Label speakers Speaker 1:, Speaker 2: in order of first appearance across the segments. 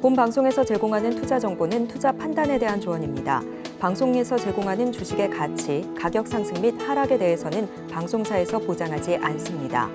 Speaker 1: 본 방송에서 제공하는 투자 정보는 투자 판단에 대한 조언입니다. 방송에서 제공하는 주식의 가치, 가격 상승 및 하락에 대해서는 방송사에서 보장하지 않습니다.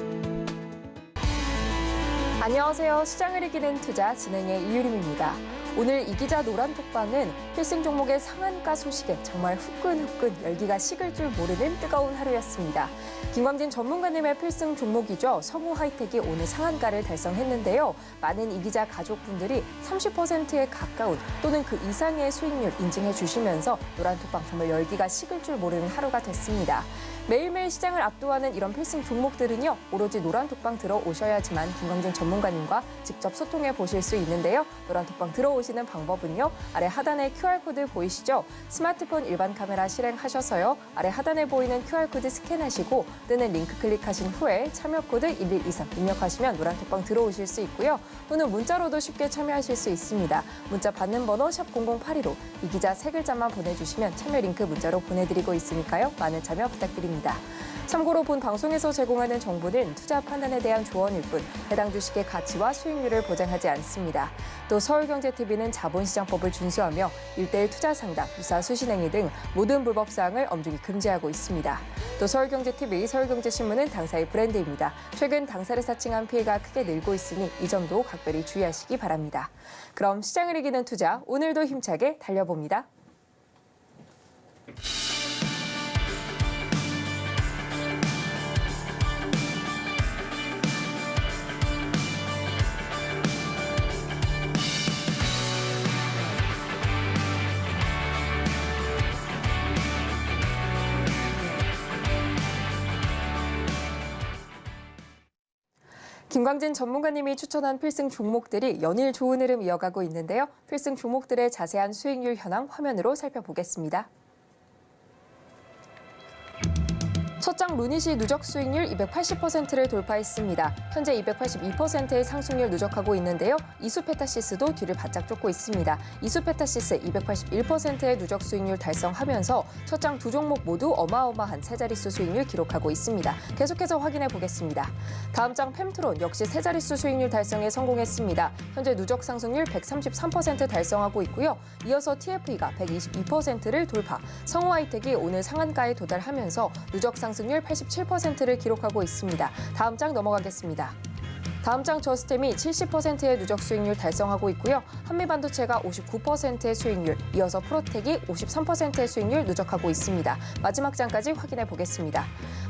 Speaker 2: 안녕하세요. 시장을 이기는 투자 진행의 이유림입니다. 오늘 이기자 노란톡방은 필승 종목의 상한가 소식에 정말 후끈후끈 열기가 식을 줄 모르는 뜨거운 하루였습니다. 김광진 전문가님의 필승 종목이죠. 성우 하이텍이 오늘 상한가를 달성했는데요. 많은 이기자 가족분들이 30%에 가까운 또는 그 이상의 수익률 인증해 주시면서 노란톡방 정말 열기가 식을 줄 모르는 하루가 됐습니다. 매일매일 시장을 압도하는 이런 필승 종목들은요. 오로지 노란톡방 들어오셔야지만 김광진 전문가님과 직접 소통해 보실 수 있는데요. 노란톡방 들어오시는 방법은요. 아래 하단에 QR코드 보이시죠? 스마트폰 일반 카메라 실행하셔서요. 아래 하단에 보이는 QR코드 스캔하시고 뜨는 링크 클릭하신 후에 참여코드 1123 입력하시면 노란톡방 들어오실 수 있고요. 또는 문자로도 쉽게 참여하실 수 있습니다. 문자 받는 번호 샵 0082로 이 기자 세 글자만 보내주시면 참여 링크 문자로 보내드리고 있으니까요. 많은 참여 부탁드립니다. 참고로 본 방송에서 제공하는 정보는 투자 판단에 대한 조언일 뿐 해당 주식의 가치와 수익률을 보장하지 않습니다. 또 서울경제TV는 자본시장법을 준수하며 1:1 투자 상담, 유사 수신행위 등 모든 불법 사항을 엄중히 금지하고 있습니다. 또 서울경제TV, 서울경제신문은 당사의 브랜드입니다. 최근 당사를 사칭한 피해가 크게 늘고 있으니 이 점도 각별히 주의하시기 바랍니다. 그럼 시장을 이기는 투자, 오늘도 힘차게 달려봅니다. 김광진 전문가님이 추천한 필승 종목들이 연일 좋은 흐름 이어가고 있는데요. 필승 종목들의 자세한 수익률 현황 화면으로 살펴보겠습니다. 첫장 루닛이 누적 수익률 280%를 돌파했습니다. 현재 282%의 상승률 누적하고 있는데요. 이수페타시스도 뒤를 바짝 쫓고 있습니다. 이수페타시스 281%의 누적 수익률 달성하면서 첫장 두 종목 모두 어마어마한 세 자릿수 수익률 기록하고 있습니다. 계속해서 확인해 보겠습니다. 다음 장 펨트론 역시 세 자릿수 수익률 달성에 성공했습니다. 현재 누적 상승률 133% 달성하고 있고요. 이어서 TFE가 122%를 돌파. 성우 하이텍이 오늘 상한가에 도달하면서 누적 상승률 87%를 기록하고 있습니다. 다음 장 넘어가겠습니다. 다음 장 저스템이 70%의 누적 수익률 달성하고 있고요. 한미반도체가 59%의 수익률, 이어서 프로텍이 53%의 수익률 누적하고 있습니다. 마지막 장까지 확인해 보겠습니다.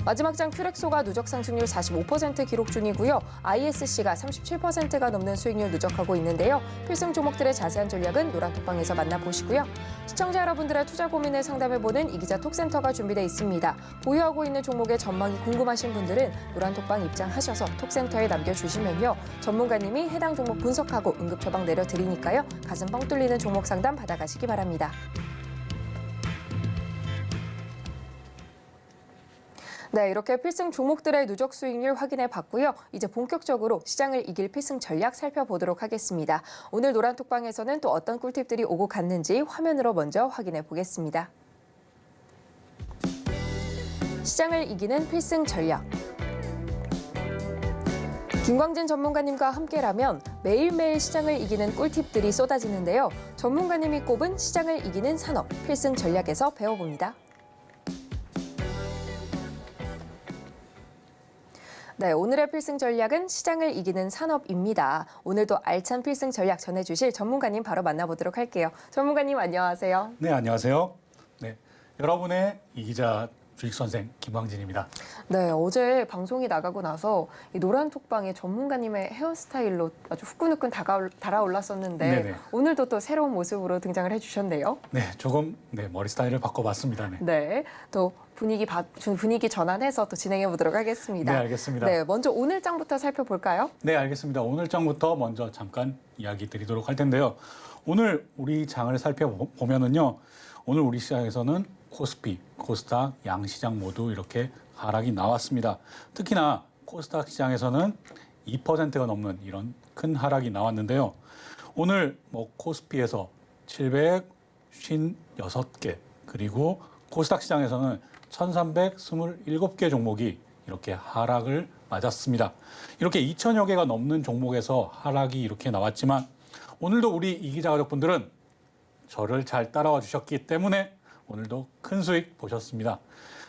Speaker 2: 마지막 장 큐렉소가 누적 상승률 45% 기록 중이고요. ISC가 37%가 넘는 수익률 누적하고 있는데요. 필승 종목들의 자세한 전략은 노란톡방에서 만나보시고요. 시청자 여러분들의 투자 고민을 상담해보는 이기자 톡센터가 준비되어 있습니다. 보유하고 있는 종목의 전망이 궁금하신 분들은 노란톡방 입장하셔서 톡센터에 남겨주시면요. 전문가님이 해당 종목 분석하고 응급 처방 내려드리니까요. 가슴 뻥 뚫리는 종목 상담 받아가시기 바랍니다. 네, 이렇게 필승 종목들의 누적 수익률 확인해 봤고요. 이제 본격적으로 시장을 이길 필승 전략 살펴보도록 하겠습니다. 오늘 노란톡방에서는 또 어떤 꿀팁들이 오고 갔는지 화면으로 먼저 확인해 보겠습니다. 시장을 이기는 필승 전략. 김광진 전문가님과 함께라면 매일매일 시장을 이기는 꿀팁들이 쏟아지는데요. 전문가님이 꼽은 시장을 이기는 산업 필승 전략에서 배워봅니다. 네, 오늘의 필승 전략은 시장을 이기는 산업입니다. 오늘도 알찬 필승 전략 전해주실 전문가님 바로 만나보도록 할게요. 전문가님 안녕하세요.
Speaker 3: 네, 안녕하세요. 네, 여러분의 이기자 주식 선생 김광진입니다.
Speaker 2: 네, 어제 방송이 나가고 나서 이 노란톡방에 전문가님의 헤어스타일로 아주 후끈후끈 달아올랐었는데
Speaker 3: 네네.
Speaker 2: 오늘도 또 새로운 모습으로 등장을 해주셨네요.
Speaker 3: 네, 조금 머리 스타일을 바꿔봤습니다. 네,
Speaker 2: 네, 또 분위기 전환해서 또 진행해 보도록 하겠습니다.
Speaker 3: 네, 알겠습니다.
Speaker 2: 네, 먼저 오늘 장부터 살펴볼까요?
Speaker 3: 네, 알겠습니다. 오늘 장부터 먼저 잠깐 이야기 드리도록 할 텐데요. 오늘 우리 장을 살펴보면은요, 오늘 우리 시장에서는 코스피, 코스닥, 양시장 모두 이렇게 하락이 나왔습니다. 특히나 코스닥 시장에서는 2%가 넘는 이런 큰 하락이 나왔는데요. 오늘 코스피에서 756개, 그리고 코스닥 시장에서는 1,327개 종목이 이렇게 하락을 맞았습니다. 이렇게 2,000여 개가 넘는 종목에서 하락이 이렇게 나왔지만 오늘도 우리 이 기자 가족분들은 저를 잘 따라와 주셨기 때문에 오늘도 큰 수익 보셨습니다.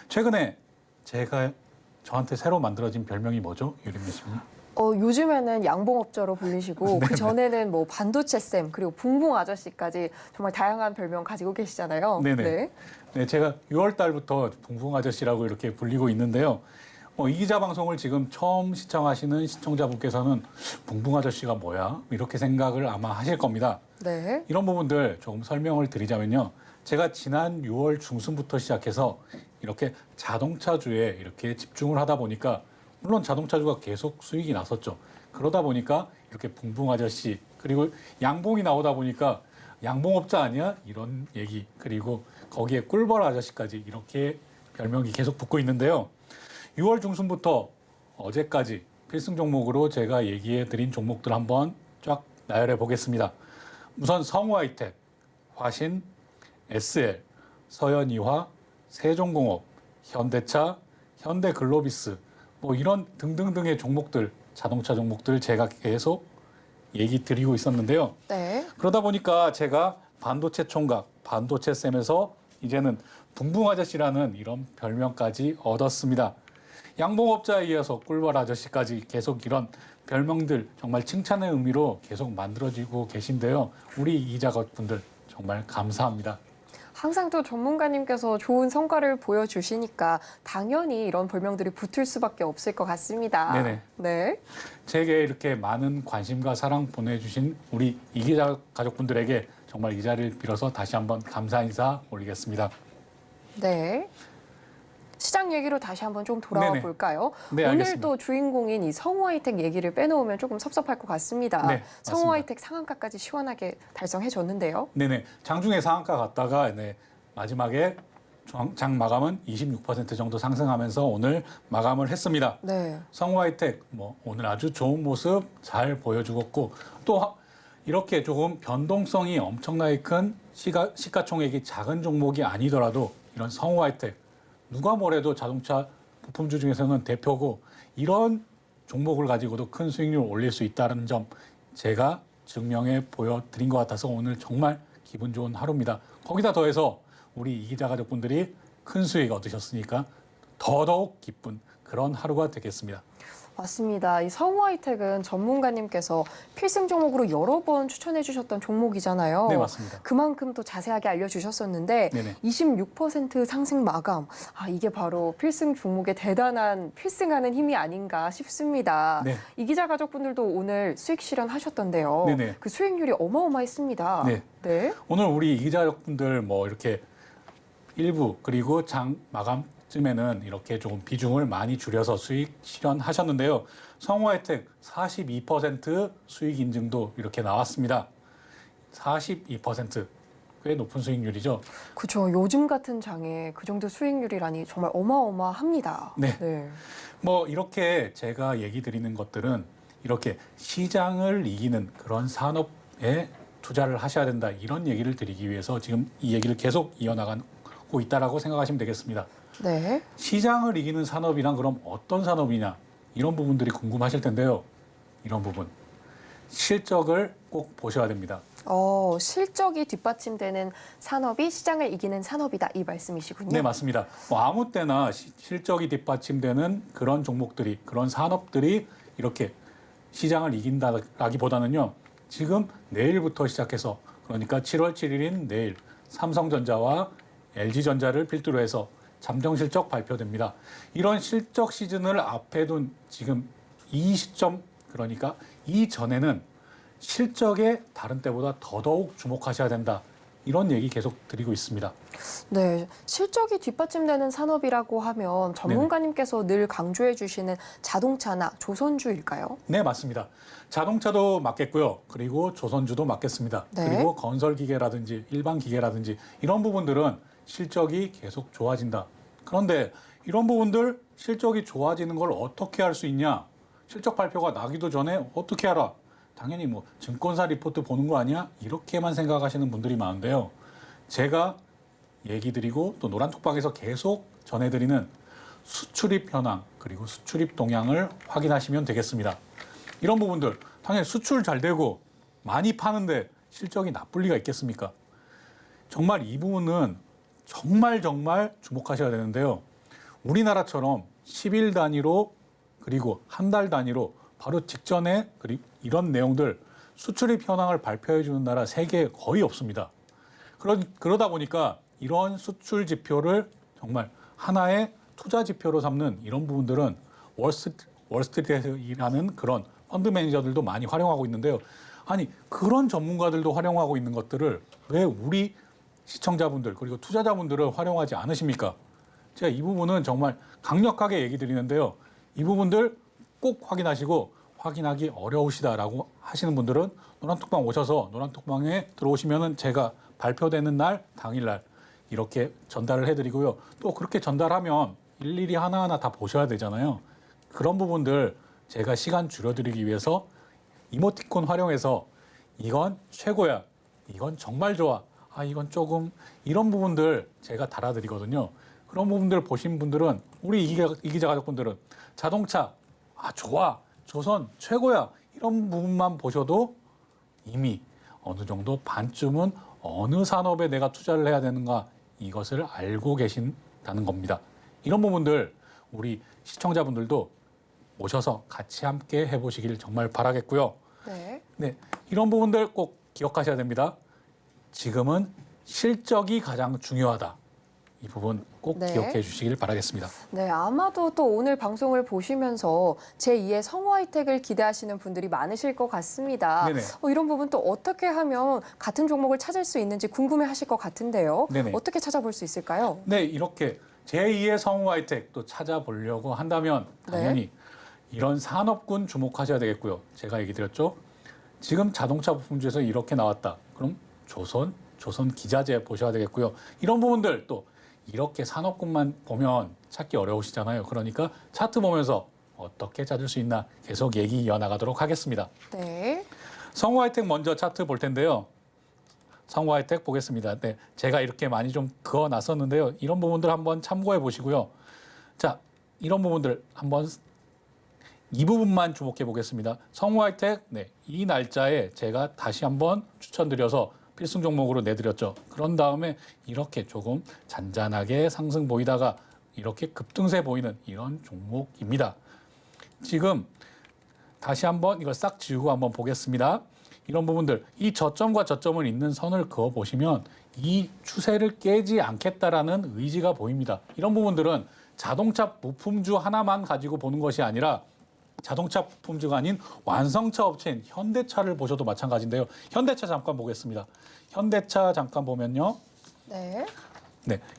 Speaker 3: 최근에 저한테 새로 만들어진 별명이 뭐죠? 유림미 씨님?
Speaker 2: 요즘에는 양봉업자로 불리시고 그 전에는 뭐 반도체 쌤 그리고 붕붕 아저씨까지 정말 다양한 별명 가지고 계시잖아요.
Speaker 3: 네네. 네, 제가 6월 달부터 붕붕 아저씨라고 이렇게 불리고 있는데요. 이 기자 방송을 지금 처음 시청하시는 시청자분께서는 붕붕 아저씨가 뭐야? 이렇게 생각을 아마 하실 겁니다.
Speaker 2: 네.
Speaker 3: 이런 부분들 조금 설명을 드리자면요. 제가 지난 6월 중순부터 시작해서 이렇게 자동차주에 이렇게 집중을 하다 보니까 물론 자동차주가 계속 수익이 났었죠. 그러다 보니까 이렇게 붕붕 아저씨 그리고 양봉이 나오다 보니까 양봉업자 아니야? 이런 얘기 그리고 거기에 꿀벌 아저씨까지 이렇게 별명이 계속 붙고 있는데요. 6월 중순부터 어제까지 필승 종목으로 제가 얘기해 드린 종목들 한번 쫙 나열해 보겠습니다. 우선 성우하이텍, 화신, SL, 서현이화, 세종공업, 현대차, 현대글로비스 뭐 이런 등등등의 종목들, 자동차 종목들 제가 계속 얘기 드리고 있었는데요.
Speaker 2: 네.
Speaker 3: 그러다 보니까 제가 반도체 총각, 반도체 쌤에서 이제는 붕붕 아저씨라는 이런 별명까지 얻었습니다. 양봉업자에 이어서 꿀벌 아저씨까지 계속 이런 별명들 정말 칭찬의 의미로 계속 만들어지고 계신데요. 우리 이 작업분들 정말 감사합니다.
Speaker 2: 항상 또 전문가님께서 좋은 성과를 보여주시니까 당연히 이런 별명들이 붙을 수밖에 없을 것 같습니다.
Speaker 3: 네네.
Speaker 2: 네.
Speaker 3: 제게 이렇게 많은 관심과 사랑 보내주신 우리 이 기자 가족분들에게 정말 이 자리를 빌어서 다시 한번 감사 인사 올리겠습니다.
Speaker 2: 네. 시장 얘기로 다시 한번 좀 돌아와
Speaker 3: 네네.
Speaker 2: 볼까요?
Speaker 3: 네,
Speaker 2: 오늘
Speaker 3: 알겠습니다.
Speaker 2: 또 주인공인 이 성우하이텍 얘기를 빼놓으면 조금 섭섭할 것 같습니다.
Speaker 3: 네, 맞습니다.
Speaker 2: 성우하이텍 상한가까지 시원하게 달성해줬는데요.
Speaker 3: 네네. 장중에 상한가 갔다가 마지막에 장 마감은 26% 정도 상승하면서 오늘 마감을 했습니다.
Speaker 2: 네.
Speaker 3: 성우하이텍 오늘 아주 좋은 모습 잘 보여주었고 또 이렇게 조금 변동성이 엄청나게 큰 시가총액이 작은 종목이 아니더라도 이런 성우하이텍 누가 뭐래도 자동차 부품주 중에서는 대표고 이런 종목을 가지고도 큰 수익률을 올릴 수 있다는 점 제가 증명해 보여드린 것 같아서 오늘 정말 기분 좋은 하루입니다. 거기다 더해서 우리 이 기자 가족분들이 큰 수익 얻으셨으니까 더더욱 기쁜 그런 하루가 되겠습니다.
Speaker 2: 맞습니다. 이 성우하이텍은 전문가님께서 필승 종목으로 여러 번 추천해 주셨던 종목이잖아요.
Speaker 3: 네, 맞습니다.
Speaker 2: 그만큼 또 자세하게 알려주셨었는데
Speaker 3: 네네.
Speaker 2: 26% 상승 마감. 이게 바로 필승 종목의 대단한 필승하는 힘이 아닌가 싶습니다.
Speaker 3: 네.
Speaker 2: 이 기자 가족분들도 오늘 수익 실현하셨던데요.
Speaker 3: 네네.
Speaker 2: 그 수익률이 어마어마했습니다.
Speaker 3: 네.
Speaker 2: 네.
Speaker 3: 오늘 우리 이 기자 가족분들 이렇게 일부 그리고 장 마감쯤에는 이렇게 조금 비중을 많이 줄여서 수익 실현하셨는데요. 성우하이텍 42% 수익 인증도 이렇게 나왔습니다. 42% 꽤 높은 수익률이죠.
Speaker 2: 그렇죠. 요즘 같은 장에 그 정도 수익률이라니 정말 어마어마합니다.
Speaker 3: 네.
Speaker 2: 네.
Speaker 3: 이렇게 제가 얘기 드리는 것들은 이렇게 시장을 이기는 그런 산업에 투자를 하셔야 된다 이런 얘기를 드리기 위해서 지금 이 얘기를 계속 이어나가고 있다라고 생각하시면 되겠습니다.
Speaker 2: 네.
Speaker 3: 시장을 이기는 산업이란 그럼 어떤 산업이냐 이런 부분들이 궁금하실 텐데요. 이런 부분 실적을 꼭 보셔야 됩니다.
Speaker 2: 실적이 뒷받침되는 산업이 시장을 이기는 산업이다 이 말씀이시군요.
Speaker 3: 네, 맞습니다. 아무 때나 실적이 뒷받침되는 그런 종목들이 그런 산업들이 이렇게 시장을 이긴다라기보다는요. 지금 내일부터 시작해서 그러니까 7월 7일인 내일 삼성전자와 LG전자를 필두로 해서 잠정 실적 발표됩니다. 이런 실적 시즌을 앞에 둔 지금 이 시점 그러니까 이전에는 실적에 다른 때보다 더더욱 주목하셔야 된다. 이런 얘기 계속 드리고 있습니다.
Speaker 2: 네, 실적이 뒷받침되는 산업이라고 하면 전문가님께서 늘 강조해 주시는 자동차나 조선주일까요?
Speaker 3: 네, 맞습니다. 자동차도 맞겠고요. 그리고 조선주도 맞겠습니다.
Speaker 2: 네.
Speaker 3: 그리고 건설기계라든지 일반 기계라든지 이런 부분들은 실적이 계속 좋아진다. 그런데 이런 부분들 실적이 좋아지는 걸 어떻게 할 수 있냐? 실적 발표가 나기도 전에 어떻게 알아? 당연히 증권사 리포트 보는 거 아니야? 이렇게만 생각하시는 분들이 많은데요. 제가 얘기 드리고 또 노란톡방에서 계속 전해드리는 수출입 현황 그리고 수출입 동향을 확인하시면 되겠습니다. 이런 부분들 당연히 수출 잘 되고 많이 파는데 실적이 나쁠 리가 있겠습니까? 정말 이 부분은 정말 주목하셔야 되는데요. 우리나라처럼 10일 단위로 그리고 한 달 단위로 바로 직전에 이런 내용들 수출입 현황을 발표해 주는 나라 세계에 거의 없습니다. 그러다 보니까 이런 수출 지표를 정말 하나의 투자 지표로 삼는 이런 부분들은 월스트리트에서 일하는 그런 펀드 매니저들도 많이 활용하고 있는데요. 아니 그런 전문가들도 활용하고 있는 것들을 왜 우리 시청자분들 그리고 투자자분들은 활용하지 않으십니까? 제가 이 부분은 정말 강력하게 얘기 드리는데요. 이 부분들 꼭 확인하시고 확인하기 어려우시다라고 하시는 분들은 노란톡방 오셔서 노란톡방에 들어오시면은 제가 발표되는 날 당일날 이렇게 전달을 해드리고요. 또 그렇게 전달하면 일일이 하나하나 다 보셔야 되잖아요. 그런 부분들 제가 시간 줄여드리기 위해서 이모티콘 활용해서 이건 최고야, 이건 정말 좋아, 이건 조금 이런 부분들 제가 달아드리거든요. 그런 부분들 보신 분들은 우리 이기자 가족분들은 자동차 좋아, 조선 최고야 이런 부분만 보셔도 이미 어느 정도 반쯤은 어느 산업에 내가 투자를 해야 되는가 이것을 알고 계신다는 겁니다. 이런 부분들 우리 시청자분들도 오셔서 같이 함께 해보시길 정말 바라겠고요. 네, 이런 부분들 꼭 기억하셔야 됩니다. 지금은 실적이 가장 중요하다. 이 부분 꼭 기억해 주시길 바라겠습니다.
Speaker 2: 네, 아마도 또 오늘 방송을 보시면서 제2의 성우하이텍을 기대하시는 분들이 많으실 것 같습니다. 이런 부분 또 어떻게 하면 같은 종목을 찾을 수 있는지 궁금해하실 것 같은데요. 어떻게 찾아볼 수 있을까요?
Speaker 3: 네, 이렇게 제2의 성우하이텍 또 찾아보려고 한다면 당연히 이런 산업군 주목하셔야 되겠고요. 제가 얘기 드렸죠. 지금 자동차 부품주에서 이렇게 나왔다. 그럼 조선 기자재 보셔야 되겠고요. 이런 부분들 또 이렇게 산업군만 보면 찾기 어려우시잖아요. 그러니까 차트 보면서 어떻게 찾을 수 있나 계속 얘기 이어나가도록 하겠습니다.
Speaker 2: 네.
Speaker 3: 성우하이텍 먼저 차트 볼 텐데요. 성우하이텍 보겠습니다. 네, 제가 이렇게 많이 좀 그어놨었는데요. 이런 부분들 한번 참고해 보시고요. 자, 이런 부분들 한번 이 부분만 주목해 보겠습니다. 성우하이텍, 이 날짜에 제가 다시 한번 추천드려서 필승 종목으로 내드렸죠. 그런 다음에 이렇게 조금 잔잔하게 상승 보이다가 이렇게 급등세 보이는 이런 종목입니다. 지금 다시 한번 이걸 싹 지우고 한번 보겠습니다. 이런 부분들, 이 저점과 저점을 잇는 선을 그어 보시면 이 추세를 깨지 않겠다라는 의지가 보입니다. 이런 부분들은 자동차 부품주 하나만 가지고 보는 것이 아니라 자동차 부품주가 아닌 완성차 업체인 현대차를 보셔도 마찬가지인데요. 현대차 잠깐 보겠습니다. 현대차 잠깐 보면요.
Speaker 2: 네,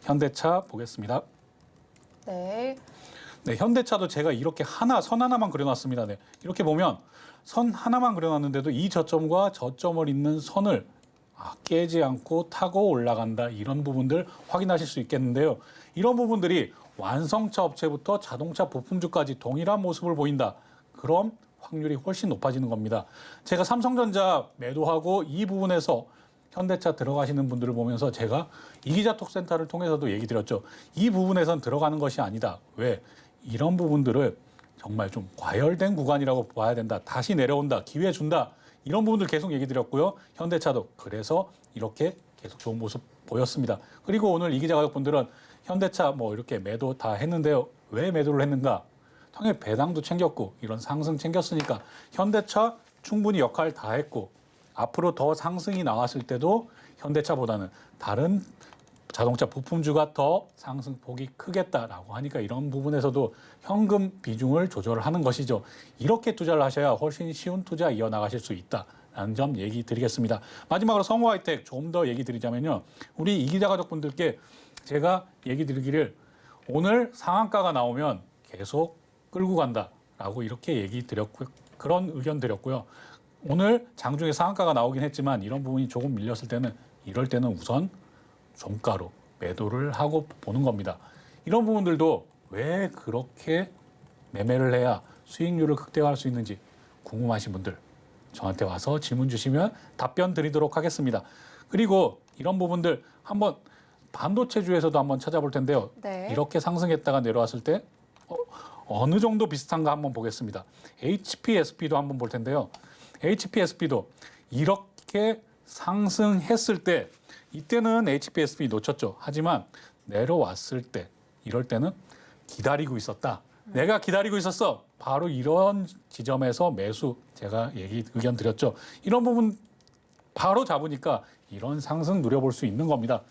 Speaker 3: 현대차 보겠습니다.
Speaker 2: 네,
Speaker 3: 현대차도 제가 이렇게 선 하나만 그려놨습니다. 이렇게 보면 선 하나만 그려놨는데도 이 저점과 저점을 잇는 선을 깨지 않고 타고 올라간다. 이런 부분들 확인하실 수 있겠는데요. 이런 부분들이 완성차 업체부터 자동차 부품주까지 동일한 모습을 보인다. 그럼 확률이 훨씬 높아지는 겁니다. 제가 삼성전자 매도하고 이 부분에서 현대차 들어가시는 분들을 보면서 제가 이기자 톡센터를 통해서도 얘기 드렸죠. 이 부분에선 들어가는 것이 아니다. 왜? 이런 부분들을 정말 좀 과열된 구간이라고 봐야 된다. 다시 내려온다. 기회 준다. 이런 부분들 계속 얘기 드렸고요. 현대차도 그래서 이렇게 계속 좋은 모습 보였습니다. 그리고 오늘 이기자 가족분들은 현대차 이렇게 매도 다 했는데요. 왜 매도를 했는가? 당연히 배당도 챙겼고 이런 상승 챙겼으니까 현대차 충분히 역할 다 했고 앞으로 더 상승이 나왔을 때도 현대차보다는 다른 자동차 부품주가 더 상승폭이 크겠다라고 하니까 이런 부분에서도 현금 비중을 조절하는 것이죠. 이렇게 투자를 하셔야 훨씬 쉬운 투자 이어나가실 수 있다라는 점 얘기 드리겠습니다. 마지막으로 성우하이텍 좀 더 얘기 드리자면요. 우리 이기자 가족분들께 제가 얘기 드리기를 오늘 상한가가 나오면 계속 끌고 간다라고 이렇게 얘기 드렸고요. 그런 의견 드렸고요. 오늘 장중에 상한가가 나오긴 했지만 이런 부분이 조금 밀렸을 때는 이럴 때는 우선 종가로 매도를 하고 보는 겁니다. 이런 부분들도 왜 그렇게 매매를 해야 수익률을 극대화할 수 있는지 궁금하신 분들 저한테 와서 질문 주시면 답변 드리도록 하겠습니다. 그리고 이런 부분들 한번 반도체주에서도 한번 찾아볼 텐데요. 이렇게 상승했다가 내려왔을 때 어느 정도 비슷한가 한번 보겠습니다. HPSP도 한번 볼 텐데요. HPSP도 이렇게 상승했을 때 이때는 HPSB 놓쳤죠. 하지만 내려왔을 때 이럴 때는 기다리고 있었다. 내가 기다리고 있었어. 바로 이런 지점에서 매수 제가 의견 드렸죠. 이런 부분 바로 잡으니까 이런 상승 누려볼 수 있는 겁니다.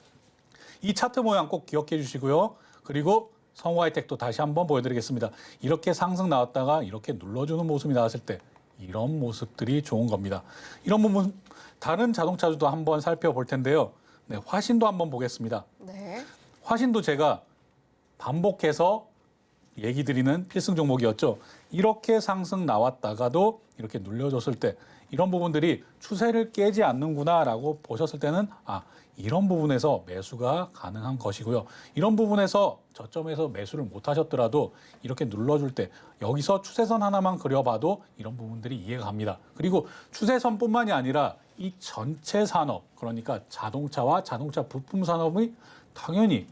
Speaker 3: 이 차트 모양 꼭 기억해 주시고요. 그리고 성우하이텍도 다시 한번 보여드리겠습니다. 이렇게 상승 나왔다가 이렇게 눌러주는 모습이 나왔을 때 이런 모습들이 좋은 겁니다. 이런 부분 다른 자동차주도 한번 살펴볼 텐데요. 네, 화신도 한번 보겠습니다.
Speaker 2: 네.
Speaker 3: 화신도 제가 반복해서 얘기 드리는 필승 종목이었죠. 이렇게 상승 나왔다가도 이렇게 눌려줬을 때 이런 부분들이 추세를 깨지 않는구나라고 보셨을 때는 이런 부분에서 매수가 가능한 것이고요. 이런 부분에서 저점에서 매수를 못 하셨더라도 이렇게 눌러줄 때 여기서 추세선 하나만 그려봐도 이런 부분들이 이해가 갑니다. 그리고 추세선뿐만이 아니라 이 전체 산업, 그러니까 자동차와 자동차 부품 산업이 당연히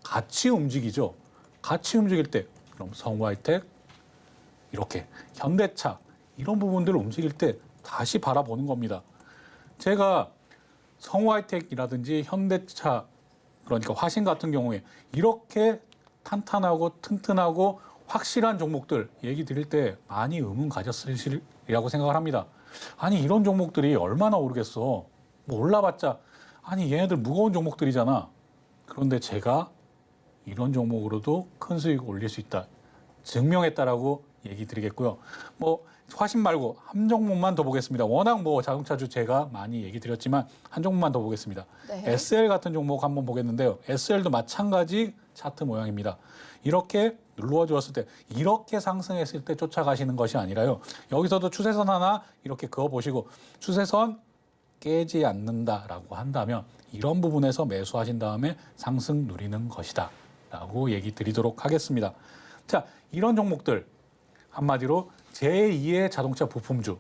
Speaker 3: 같이 움직이죠. 같이 움직일 때 그럼 성우하이텍, 이렇게 현대차 이런 부분들을 움직일 때 다시 바라보는 겁니다. 제가 성우하이텍이라든지 현대차, 그러니까 화신 같은 경우에 이렇게 탄탄하고 튼튼하고 확실한 종목들 얘기 드릴 때 많이 의문 가졌으리라고 생각을 합니다. 아니 이런 종목들이 얼마나 오르겠어. 뭐 올라봤자 아니 얘네들 무거운 종목들이잖아. 그런데 제가 이런 종목으로도 큰 수익 올릴 수 있다. 증명했다라고 얘기 드리겠고요. 뭐 화신 말고 한 종목만 더 보겠습니다. 워낙 뭐 자동차주 제가 많이 얘기 드렸지만 한 종목만 더 보겠습니다.
Speaker 2: 네.
Speaker 3: SL 같은 종목 한번 보겠는데요. SL도 마찬가지 차트 모양입니다. 이렇게 눌러주었을 때 이렇게 상승했을 때 쫓아가시는 것이 아니라요. 여기서도 추세선 하나 이렇게 그어보시고 추세선 깨지 않는다라고 한다면 이런 부분에서 매수하신 다음에 상승 누리는 것이다 라고 얘기 드리도록 하겠습니다. 자, 이런 종목들 한마디로 제2의 자동차 부품주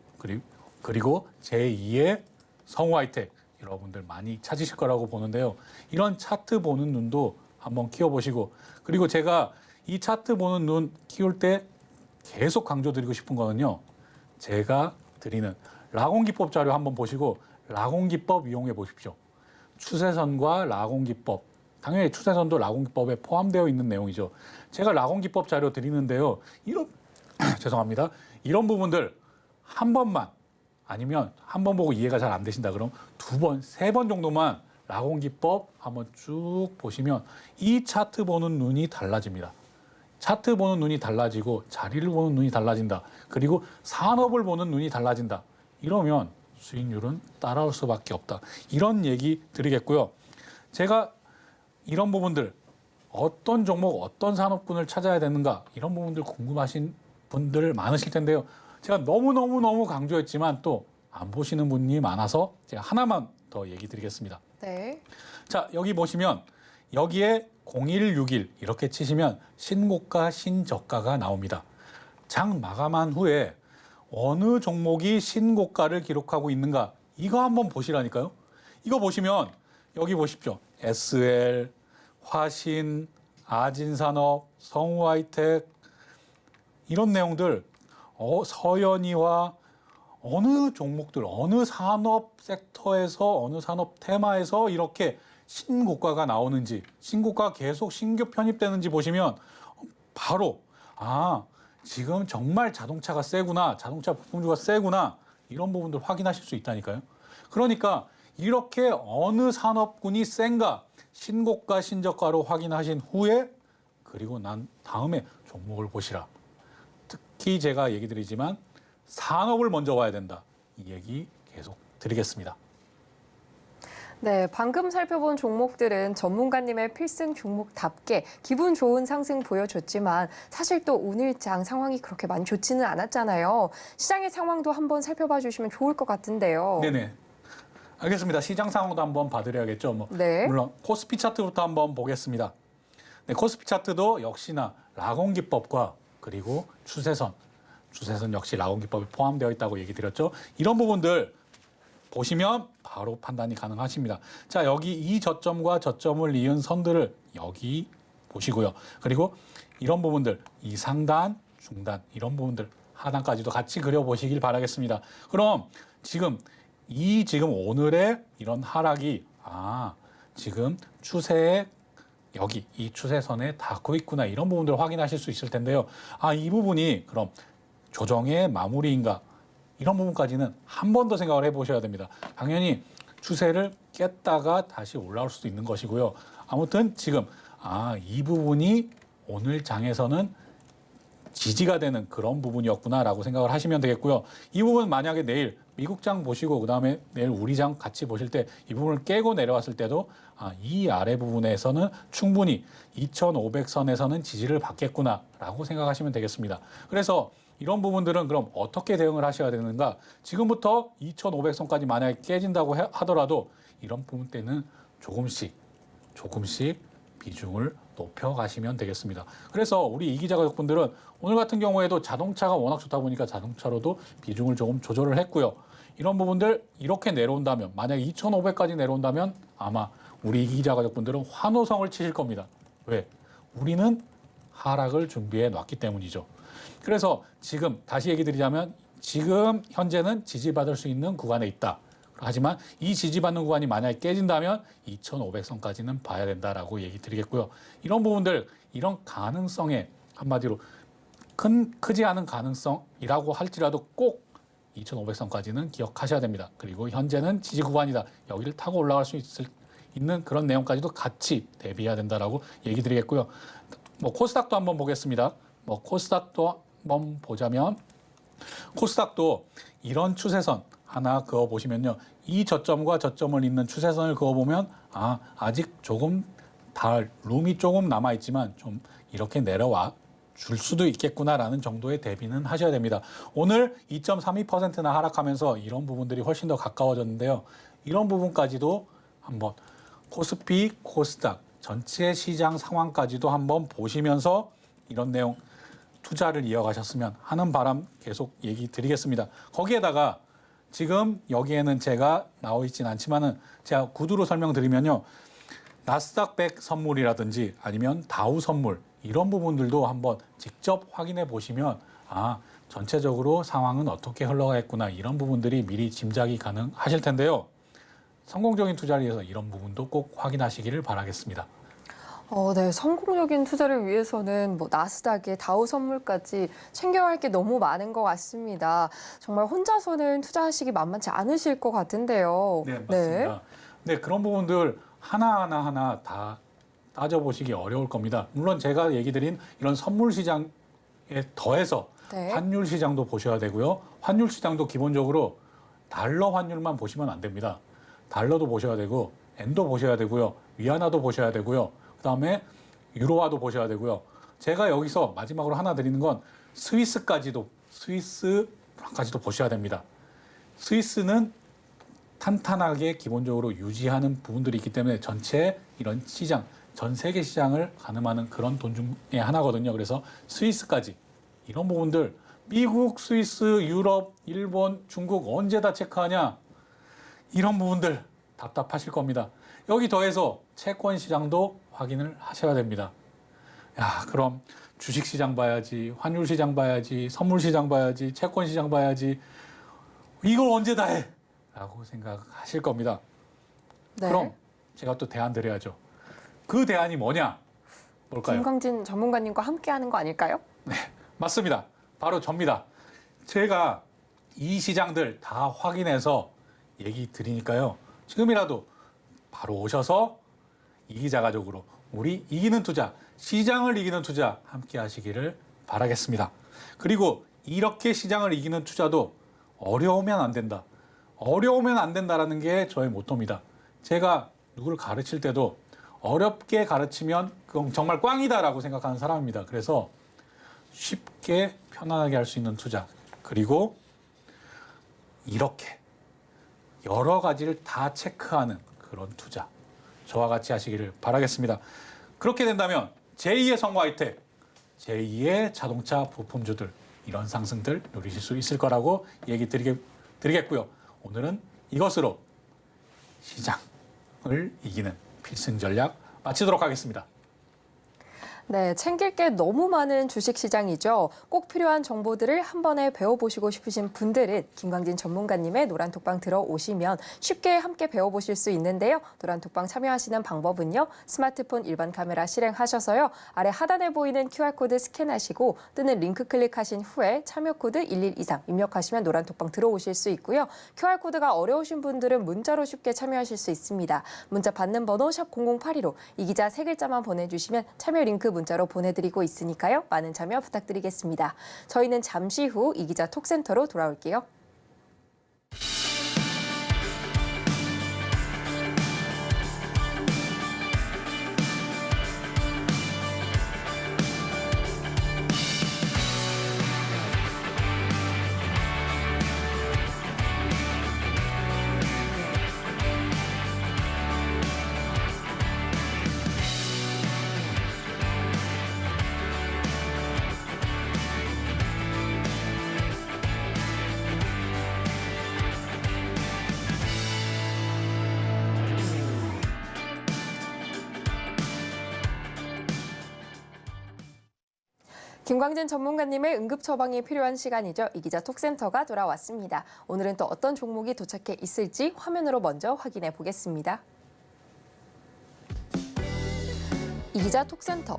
Speaker 3: 그리고 제2의 성우하이텍 여러분들 많이 찾으실 거라고 보는데요. 이런 차트 보는 눈도 한번 키워보시고 그리고 제가 이 차트 보는 눈 키울 때 계속 강조드리고 싶은 거는요. 제가 드리는 라곤기법 자료 한번 보시고 라곤기법 이용해 보십시오. 추세선과 라곤기법 당연히 추세선도 라곤기법에 포함되어 있는 내용이죠. 제가 라곤기법 자료 드리는데요. 죄송합니다. 이런 부분들 한 번만 아니면 한 번 보고 이해가 잘 안 되신다 그럼 두 번, 세 번 정도만 라곤기법 한번 쭉 보시면 이 차트 보는 눈이 달라집니다. 차트 보는 눈이 달라지고 자리를 보는 눈이 달라진다. 그리고 산업을 보는 눈이 달라진다. 이러면 수익률은 따라올 수밖에 없다. 이런 얘기 드리겠고요. 제가 이런 부분들 어떤 종목, 어떤 산업군을 찾아야 되는가 이런 부분들 궁금하신 분들 많으실 텐데요. 제가 너무 강조했지만 또 안 보시는 분이 많아서 제가 하나만 더 얘기 드리겠습니다.
Speaker 2: 네.
Speaker 3: 자, 여기 보시면 여기에 0161 이렇게 치시면 신고가, 신저가가 나옵니다. 장 마감한 후에 어느 종목이 신고가를 기록하고 있는가 이거 한번 보시라니까요. 이거 보시면 여기 보십시오. SL, 화신, 아진산업, 성우하이텍 이런 내용들 서연이와 어느 종목들, 어느 산업 섹터에서 어느 산업 테마에서 이렇게 신고가가 나오는지 신고가 계속 신규 편입되는지 보시면 바로 지금 정말 자동차가 세구나, 자동차 부품주가 세구나 이런 부분들 확인하실 수 있다니까요. 그러니까 이렇게 어느 산업군이 센가 신고가, 신저가로 확인하신 후에 그리고 난 다음에 종목을 보시라. 특히 제가 얘기 드리지만 산업을 먼저 봐야 된다. 이 얘기 계속 드리겠습니다.
Speaker 2: 네, 방금 살펴본 종목들은 전문가님의 필승 종목답게 기분 좋은 상승 보여줬지만 사실 또 오늘 장 상황이 그렇게 많이 좋지는 않았잖아요. 시장의 상황도 한번 살펴봐 주시면 좋을 것 같은데요.
Speaker 3: 네네. 알겠습니다. 시장 상황도 한번 봐드려야겠죠.
Speaker 2: 네.
Speaker 3: 물론 코스피 차트부터 한번 보겠습니다. 네, 코스피 차트도 역시나 라곤기법과 그리고 추세선 역시 라곤기법에 포함되어 있다고 얘기 드렸죠. 이런 부분들 보시면 바로 판단이 가능하십니다. 자, 여기 이 저점과 저점을 이은 선들을 여기 보시고요. 그리고 이런 부분들, 이 상단, 중단 이런 부분들 하단까지도 같이 그려보시길 바라겠습니다. 그럼 지금 이 지금 오늘의 이런 하락이 지금 추세에 여기 이 추세선에 닿고 있구나 이런 부분들을 확인하실 수 있을 텐데요. 이 부분이 그럼 조정의 마무리인가 이런 부분까지는 한 번 더 생각을 해보셔야 됩니다. 당연히 추세를 깼다가 다시 올라올 수도 있는 것이고요. 아무튼 지금 이 부분이 오늘 장에서는 지지가 되는 그런 부분이었구나라고 생각을 하시면 되겠고요. 이 부분 만약에 내일 미국장 보시고 그다음에 내일 우리 장 같이 보실 때 이 부분을 깨고 내려왔을 때도 이 아래 부분에서는 충분히 2,500선에서는 지지를 받겠구나라고 생각하시면 되겠습니다. 그래서 이런 부분들은 그럼 어떻게 대응을 하셔야 되는가? 지금부터 2,500선까지 만약에 깨진다고 하더라도 이런 부분 때는 조금씩 비중을 높여가시면 되겠습니다. 그래서 우리 이기자 가족분들은 오늘 같은 경우에도 자동차가 워낙 좋다 보니까 자동차로도 비중을 조금 조절을 했고요. 이런 부분들 이렇게 내려온다면 만약에 2,500까지 내려온다면 아마 우리 이기자 가족분들은 환호성을 치실 겁니다. 왜? 우리는 하락을 준비해 놨기 때문이죠. 그래서 지금 다시 얘기 드리자면 지금 현재는 지지받을 수 있는 구간에 있다. 하지만 이 지지받는 구간이 만약에 깨진다면 2,500선까지는 봐야 된다라고 얘기 드리겠고요. 이런 부분들, 이런 가능성에 한마디로 크지 않은 가능성이라고 할지라도 꼭 2,500선까지는 기억하셔야 됩니다. 그리고 현재는 지지 구간이다. 여기를 타고 올라갈 수 있는 그런 내용까지도 같이 대비해야 된다라고 얘기 드리겠고요. 코스닥도 한번 보겠습니다. 코스닥도 한번 보자면 코스닥도 이런 추세선 하나 그어 보시면요. 이 저점과 저점을 잇는 추세선을 그어 보면 아직 조금 룸이 조금 남아 있지만 좀 이렇게 내려와 줄 수도 있겠구나라는 정도의 대비는 하셔야 됩니다. 오늘 2.32%나 하락하면서 이런 부분들이 훨씬 더 가까워졌는데요. 이런 부분까지도 한번 코스피, 코스닥 전체 시장 상황까지도 한번 보시면서 이런 내용 투자를 이어가셨으면 하는 바람 계속 얘기 드리겠습니다. 거기에다가 지금 여기에는 제가 나와 있진 않지만은 제가 구두로 설명드리면요. 나스닥 100 선물이라든지 아니면 다우 선물 이런 부분들도 한번 직접 확인해 보시면 전체적으로 상황은 어떻게 흘러가겠구나 이런 부분들이 미리 짐작이 가능하실 텐데요. 성공적인 투자를 위해서 이런 부분도 꼭 확인하시기를 바라겠습니다.
Speaker 2: 네, 성공적인 투자를 위해서는 나스닥에 다우 선물까지 챙겨야 할 게 너무 많은 것 같습니다. 정말 혼자서는 투자하시기 만만치 않으실 것 같은데요.
Speaker 3: 네, 맞습니다. 네, 그런 부분들 하나하나 다 따져보시기 어려울 겁니다. 물론 제가 얘기 드린 이런 선물 시장에 더해서 환율 시장도 보셔야 되고요. 환율 시장도 기본적으로 달러 환율만 보시면 안 됩니다. 달러도 보셔야 되고 엔도 보셔야 되고요. 위안화도 보셔야 되고요. 그다음에 유로화도 보셔야 되고요. 제가 여기서 마지막으로 하나 드리는 건 스위스 프랑까지도 보셔야 됩니다. 스위스는 탄탄하게 기본적으로 유지하는 부분들이 있기 때문에 전체 이런 시장, 전 세계 시장을 가늠하는 그런 돈 중에 하나거든요. 그래서 스위스까지 이런 부분들 미국, 스위스, 유럽, 일본, 중국 언제 다 체크하냐? 이런 부분들 답답하실 겁니다. 여기 더해서 채권 시장도 확인을 하셔야 됩니다. 그럼 주식 시장 봐야지, 환율 시장 봐야지, 선물 시장 봐야지, 채권 시장 봐야지. 이걸 언제 다 해? 라고 생각하실 겁니다.
Speaker 2: 네.
Speaker 3: 그럼 제가 또 대안 드려야죠. 그 대안이 뭐냐? 뭘까요?
Speaker 2: 김광진 전문가님과 함께하는 거 아닐까요?
Speaker 3: 네, 맞습니다. 바로 접니다. 제가 이 시장들 다 확인해서 얘기 드리니까요. 지금이라도 바로 오셔서 이기자 가족으로 우리 이기는 투자, 시장을 이기는 투자 함께 하시기를 바라겠습니다. 그리고 이렇게 시장을 이기는 투자도 어려우면 안 된다. 어려우면 안 된다라는 게 저의 모토입니다. 제가 누구를 가르칠 때도 어렵게 가르치면 그건 정말 꽝이다라고 생각하는 사람입니다. 그래서 쉽게 편안하게 할 수 있는 투자, 그리고 이렇게 여러 가지를 다 체크하는 그런 투자, 저와 같이 하시기를 바라겠습니다. 그렇게 된다면 제2의 성과 혜택, 제2의 자동차 부품주들 이런 상승들 누리실 수 있을 거라고 얘기 드리겠고요. 오늘은 이것으로 시장을 이기는 필승 전략 마치도록 하겠습니다.
Speaker 2: 네, 챙길 게 너무 많은 주식시장이죠. 꼭 필요한 정보들을 한 번에 배워보시고 싶으신 분들은 김광진 전문가님의 노란톡방 들어오시면 쉽게 함께 배워보실 수 있는데요. 노란톡방 참여하시는 방법은요. 스마트폰 일반 카메라 실행하셔서요. 아래 하단에 보이는 QR코드 스캔하시고 뜨는 링크 클릭하신 후에 참여 코드 112상 입력하시면 노란톡방 들어오실 수 있고요. QR코드가 어려우신 분들은 문자로 쉽게 참여하실 수 있습니다. 문자 받는 번호 샵 0082로 이 기자 3글자만 보내주시면 참여 링크 문자로 보내드리고 있으니까요. 많은 참여 부탁드리겠습니다. 저희는 잠시 후 이 기자 톡센터로 돌아올게요. 김광진 전문가님의 응급 처방이 필요한 시간이죠. 이 기자 톡센터가 돌아왔습니다. 오늘은 또 어떤 종목이 도착해 있을지 화면으로 먼저 확인해 보겠습니다. 이 기자 톡센터.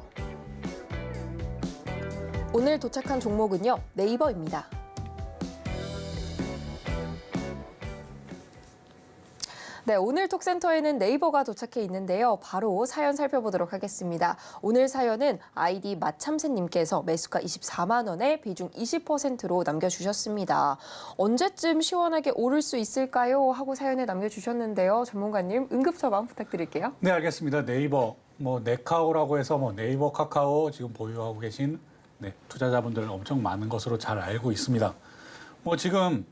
Speaker 2: 오늘 도착한 종목은요, 네이버입니다. 네, 오늘 톡센터에는 네이버가 도착해 있는데요. 바로 사연 살펴보도록 하겠습니다. 오늘 사연은 아이디 마참새님께서 매수가 24만 원에 비중 20%로 남겨주셨습니다. 언제쯤 시원하게 오를 수 있을까요? 하고 사연을 남겨주셨는데요. 전문가님, 응급 처방 부탁드릴게요.
Speaker 3: 네, 알겠습니다. 네이버, 네카오라고 해서 네이버, 카카오 지금 보유하고 계신 투자자분들 엄청 많은 것으로 잘 알고 있습니다. 지금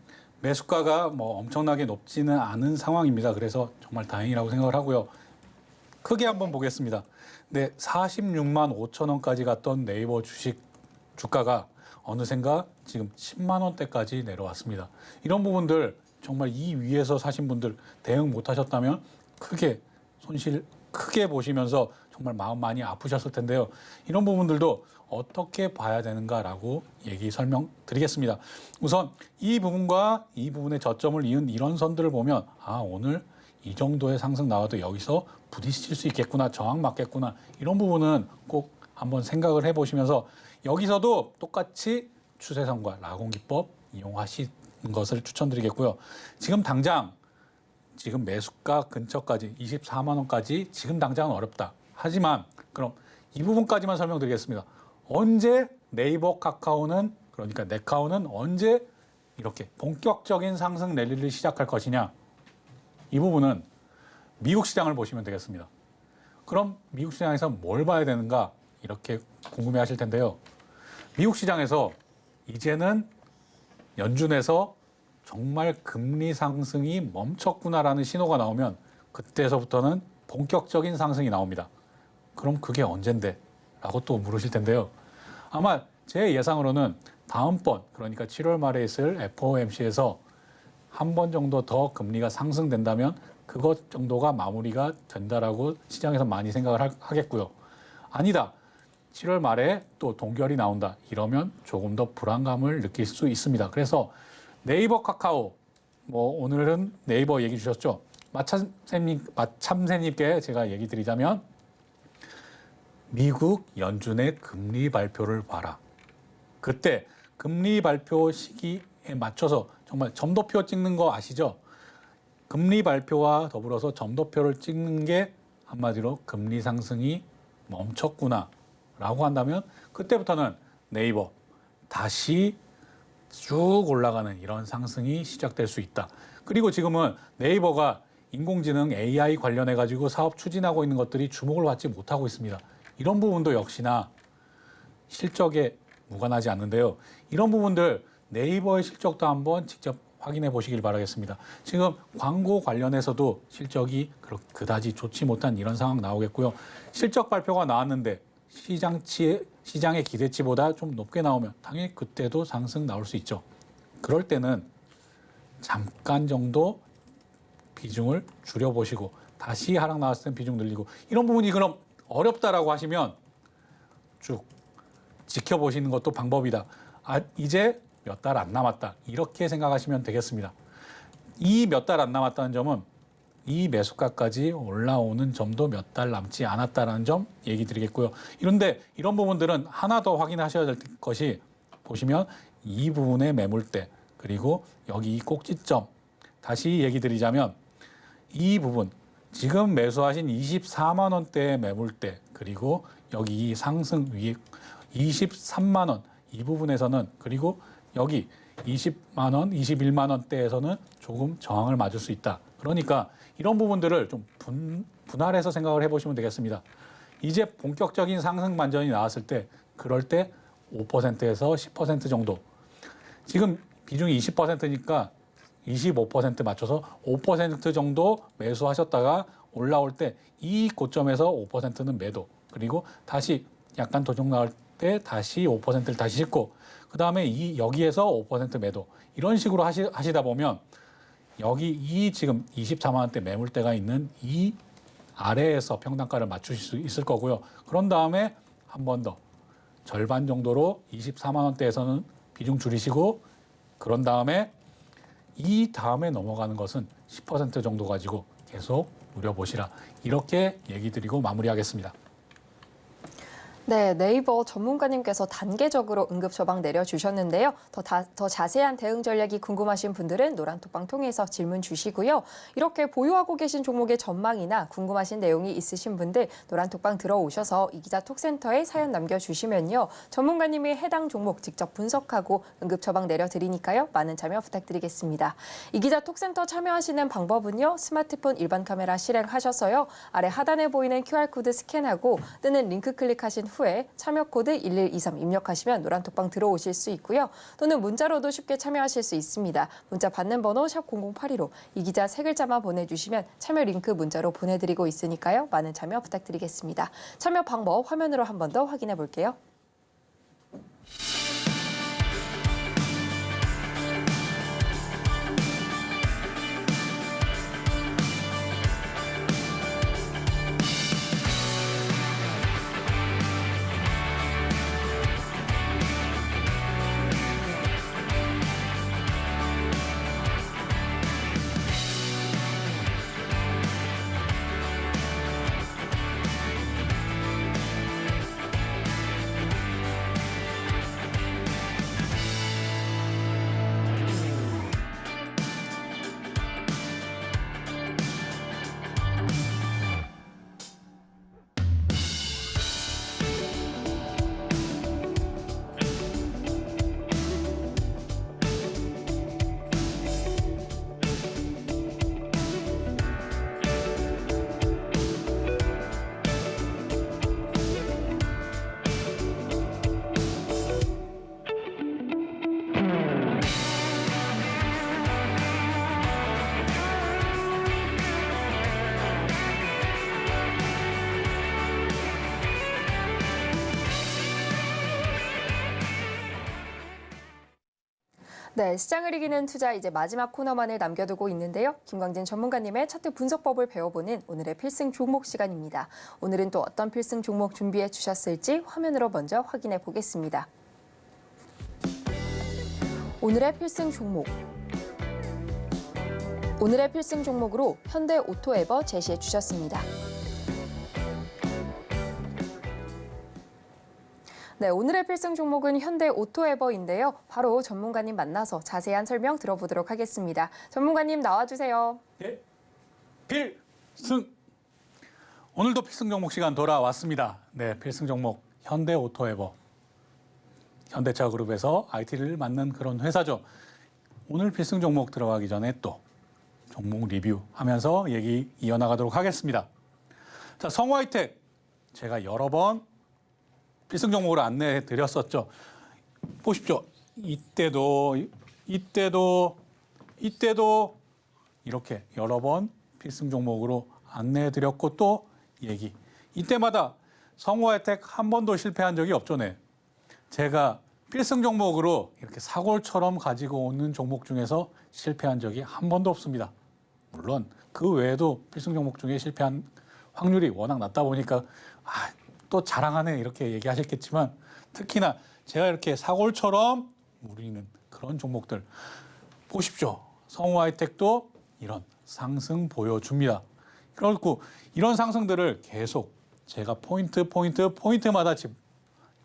Speaker 3: 매수가가 엄청나게 높지는 않은 상황입니다. 그래서 정말 다행이라고 생각을 하고요. 크게 한번 보겠습니다. 네, 46만 5천 원까지 갔던 네이버 주식 주가가 어느샌가 지금 10만 원대까지 내려왔습니다. 이런 부분들 정말 이 위에서 사신 분들 대응 못 하셨다면 손실 크게 보시면서 정말 마음 많이 아프셨을 텐데요. 이런 부분들도 어떻게 봐야 되는가라고 설명드리겠습니다. 우선 이 부분과 이 부분의 저점을 이은 이런 선들을 보면 오늘 이 정도의 상승 나와도 여기서 부딪힐 수 있겠구나, 저항 맞겠구나, 이런 부분은 꼭 한번 생각을 해보시면서 여기서도 똑같이 추세선과 라곤기법 이용하시는 것을 추천드리겠고요. 지금 당장 지금 매수가 근처까지 24만 원까지 지금 당장은 어렵다. 하지만 그럼 이 부분까지만 설명드리겠습니다. 언제 네이버 카카오는, 그러니까 네카오는 언제 이렇게 본격적인 상승 랠리를 시작할 것이냐. 이 부분은 미국 시장을 보시면 되겠습니다. 그럼 미국 시장에서 뭘 봐야 되는가 이렇게 궁금해 하실 텐데요. 미국 시장에서 이제는 연준에서 정말 금리 상승이 멈췄구나라는 신호가 나오면 그때서부터는 본격적인 상승이 나옵니다. 그럼 그게 언젠데? 라고 또 물으실 텐데요. 아마 제 예상으로는 다음번, 그러니까 7월 말에 있을 FOMC에서 한 번 정도 더 금리가 상승된다면 그것 정도가 마무리가 된다라고 시장에서 많이 생각을 하겠고요. 아니다, 7월 말에 또 동결이 나온다. 이러면 조금 더 불안감을 느낄 수 있습니다. 그래서 네이버, 카카오, 오늘은 네이버 얘기 주셨죠. 마참새님께 제가 얘기 드리자면 미국 연준의 금리 발표를 봐라. 그때 금리 발표 시기에 맞춰서 정말 점도표 찍는 거 아시죠? 금리 발표와 더불어서 점도표를 찍는 게 한마디로 금리 상승이 멈췄구나 라고 한다면 그때부터는 네이버 다시 쭉 올라가는 이런 상승이 시작될 수 있다. 그리고 지금은 네이버가 인공지능 AI 관련해 가지고 사업 추진하고 있는 것들이 주목을 받지 못하고 있습니다. 이런 부분도 역시나 실적에 무관하지 않는데요. 이런 부분들 네이버의 실적도 한번 직접 확인해 보시길 바라겠습니다. 지금 광고 관련해서도 실적이 그다지 좋지 못한 이런 상황 나오겠고요. 실적 발표가 나왔는데 시장의 기대치보다 좀 높게 나오면 당연히 그때도 상승 나올 수 있죠. 그럴 때는 잠깐 정도 비중을 줄여보시고 다시 하락 나왔을 땐 비중 늘리고, 이런 부분이 그럼 어렵다라고 하시면 쭉 지켜보시는 것도 방법이다. 이제 몇 달 안 남았다. 이렇게 생각하시면 되겠습니다. 이 몇 달 안 남았다는 점은 이 매수가까지 올라오는 점도 몇 달 남지 않았다는 점 얘기 드리겠고요. 그런데 이런 부분들은 하나 더 확인하셔야 될 것이 보시면 이 부분의 매물대 그리고 여기 이 꼭지점 다시 얘기 드리자면 이 부분 지금 매수하신 24만 원대의 매물대 그리고 여기 이 상승 위에 23만 원 이 부분에서는 그리고 여기 20만 원, 21만 원대에서는 조금 저항을 맞을 수 있다. 그러니까 이런 부분들을 좀 분할해서 생각을 해보시면 되겠습니다. 이제 본격적인 상승 반전이 나왔을 때 그럴 때 5%에서 10% 정도 지금 비중이 20%니까 25% 맞춰서 5% 정도 매수하셨다가 올라올 때 이 고점에서 5%는 매도 그리고 다시 약간 도중 나올 때 다시 5%를 다시 싣고 그 다음에 여기에서 5% 매도 이런 식으로 하시다 보면 여기 이 지금 24만 원대 매물대가 있는 이 아래에서 평단가를 맞추실 수 있을 거고요. 그런 다음에 한 번 더 절반 정도로 24만 원대에서는 비중 줄이시고 그런 다음에 이 다음에 넘어가는 것은 10% 정도 가지고 계속 누려보시라. 이렇게 얘기 드리고 마무리하겠습니다.
Speaker 2: 네, 네이버 전문가님께서 단계적으로 응급 처방 내려주셨는데요. 더 자세한 대응 전략이 궁금하신 분들은 노란톡방 통해서 질문 주시고요. 이렇게 보유하고 계신 종목의 전망이나 궁금하신 내용이 있으신 분들 노란톡방 들어오셔서 이기자 톡센터에 사연 남겨주시면요. 전문가님이 해당 종목 직접 분석하고 응급 처방 내려드리니까요. 많은 참여 부탁드리겠습니다. 이기자 톡센터 참여하시는 방법은요. 스마트폰 일반 카메라 실행하셔서요. 아래 하단에 보이는 QR코드 스캔하고 뜨는 링크 클릭하신 후에 참여 코드 1123 입력하시면 노란톡방 들어오실 수 있고요. 또는 문자로도 쉽게 참여하실 수 있습니다. 문자 받는 번호 샵 0082로 이 기자 세 글자만 보내주시면 참여 링크 문자로 보내드리고 있으니까요. 많은 참여 부탁드리겠습니다. 참여 방법 화면으로 한 번 더 확인해 볼게요. 네, 시장을 이기는 투자 이제 마지막 코너만을 남겨두고 있는데요. 김광진 전문가님의 차트 분석법을 배워보는 오늘의 필승 종목 시간입니다. 오늘은 또 어떤 필승 종목 준비해 주셨을지 화면으로 먼저 확인해 보겠습니다. 오늘의 필승 종목. 오늘의 필승 종목으로 현대오토에버 제시해 주셨습니다. 네, 오늘의 필승 종목은 현대오토에버인데요. 바로 전문가님 만나서 자세한 설명 들어보도록 하겠습니다. 전문가님 나와주세요.
Speaker 3: 네, 필승! 오늘도 필승 종목 시간 돌아왔습니다. 네, 필승 종목 현대오토에버. 현대차그룹에서 IT를 맡는 그런 회사죠. 오늘 필승 종목 들어가기 전에 또 종목 리뷰하면서 얘기 이어나가도록 하겠습니다. 자, 성우하이텍 제가 여러 번 필승 종목으로 안내해 드렸었죠. 보십시오. 이때도 이렇게 여러 번 필승 종목으로 안내해 드렸고 또 얘기. 이때마다 성우하이텍 한 번도 실패한 적이 없죠. 네. 제가 필승 종목으로 이렇게 사골처럼 가지고 오는 종목 중에서 실패한 적이 한 번도 없습니다. 물론 그 외에도 필승 종목 중에 실패한 확률이 워낙 낮다 보니까 또 자랑하네 이렇게 얘기하셨겠지만 특히나 제가 이렇게 사골처럼 우리는 그런 종목들 보십시오. 성우하이텍도 이런 상승 보여줍니다. 그리고 이런 상승들을 계속 제가 포인트마다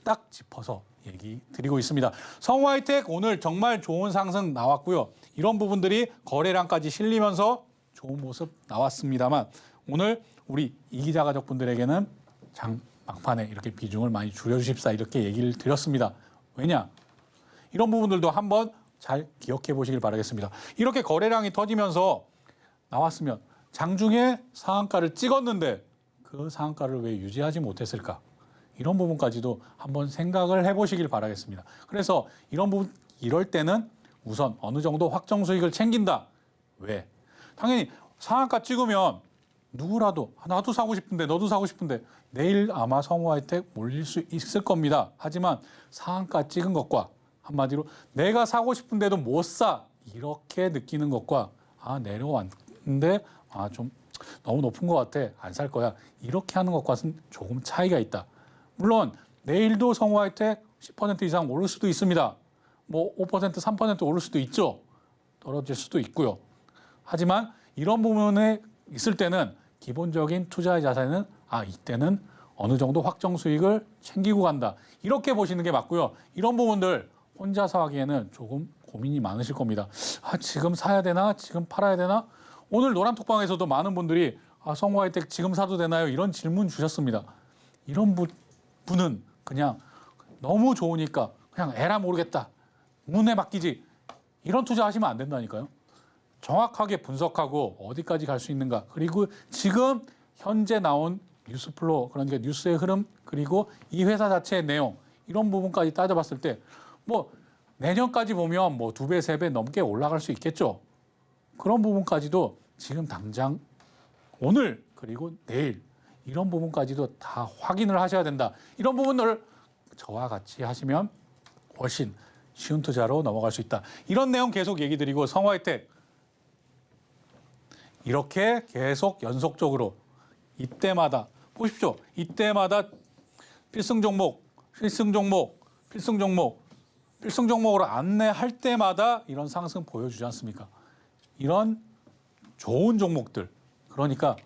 Speaker 3: 딱 짚어서 얘기 드리고 있습니다. 성우하이텍 오늘 정말 좋은 상승 나왔고요. 이런 부분들이 거래량까지 실리면서 좋은 모습 나왔습니다만 오늘 우리 이기자 가족분들에게는 장 막판에 이렇게 비중을 많이 줄여주십사 이렇게 얘기를 드렸습니다. 왜냐? 이런 부분들도 한번 잘 기억해 보시길 바라겠습니다. 이렇게 거래량이 터지면서 나왔으면 장중에 상한가를 찍었는데 그 상한가를 왜 유지하지 못했을까? 이런 부분까지도 한번 생각을 해보시길 바라겠습니다. 그래서 이런 부분 이럴 때는 우선 어느 정도 확정 수익을 챙긴다. 왜? 당연히 상한가 찍으면 누구라도 나도 사고 싶은데 너도 사고 싶은데 내일 아마 성우하이텍 몰릴 수 있을 겁니다. 하지만 상한가 찍은 것과 한마디로 내가 사고 싶은데도 못 사 이렇게 느끼는 것과 내려왔는데 좀 너무 높은 것 같아 안 살 거야 이렇게 하는 것과는 조금 차이가 있다. 물론 내일도 성우하이텍 10% 이상 오를 수도 있습니다. 뭐 5%, 3% 오를 수도 있죠. 떨어질 수도 있고요. 하지만 이런 부분에 있을 때는 기본적인 투자의 자세는 이때는 어느 정도 확정 수익을 챙기고 간다. 이렇게 보시는 게 맞고요. 이런 부분들 혼자서 하기에는 조금 고민이 많으실 겁니다. 지금 사야 되나? 지금 팔아야 되나? 오늘 노란톡방에서도 많은 분들이 성우하이텍 지금 사도 되나요? 이런 질문 주셨습니다. 이런 분은 그냥 너무 좋으니까 그냥 에라 모르겠다. 운에 맡기지. 이런 투자하시면 안 된다니까요. 정확하게 분석하고 어디까지 갈 수 있는가. 그리고 지금 현재 나온 뉴스플로우, 그러니까 뉴스의 흐름, 그리고 이 회사 자체의 내용, 이런 부분까지 따져봤을 때 뭐 내년까지 보면 뭐 2배, 3배 넘게 올라갈 수 있겠죠. 그런 부분까지도 지금 당장 오늘 그리고 내일 이런 부분까지도 다 확인을 하셔야 된다. 이런 부분을 저와 같이 하시면 훨씬 쉬운 투자로 넘어갈 수 있다. 이런 내용 계속 얘기 드리고 성우하이텍 이렇게 계속 연속적으로 이때마다 보십시오. 이때마다 필승 종목으로 안내할 때마다 이런 상승 보여주지 않습니까? 이런 좋은 종목들, 그러니까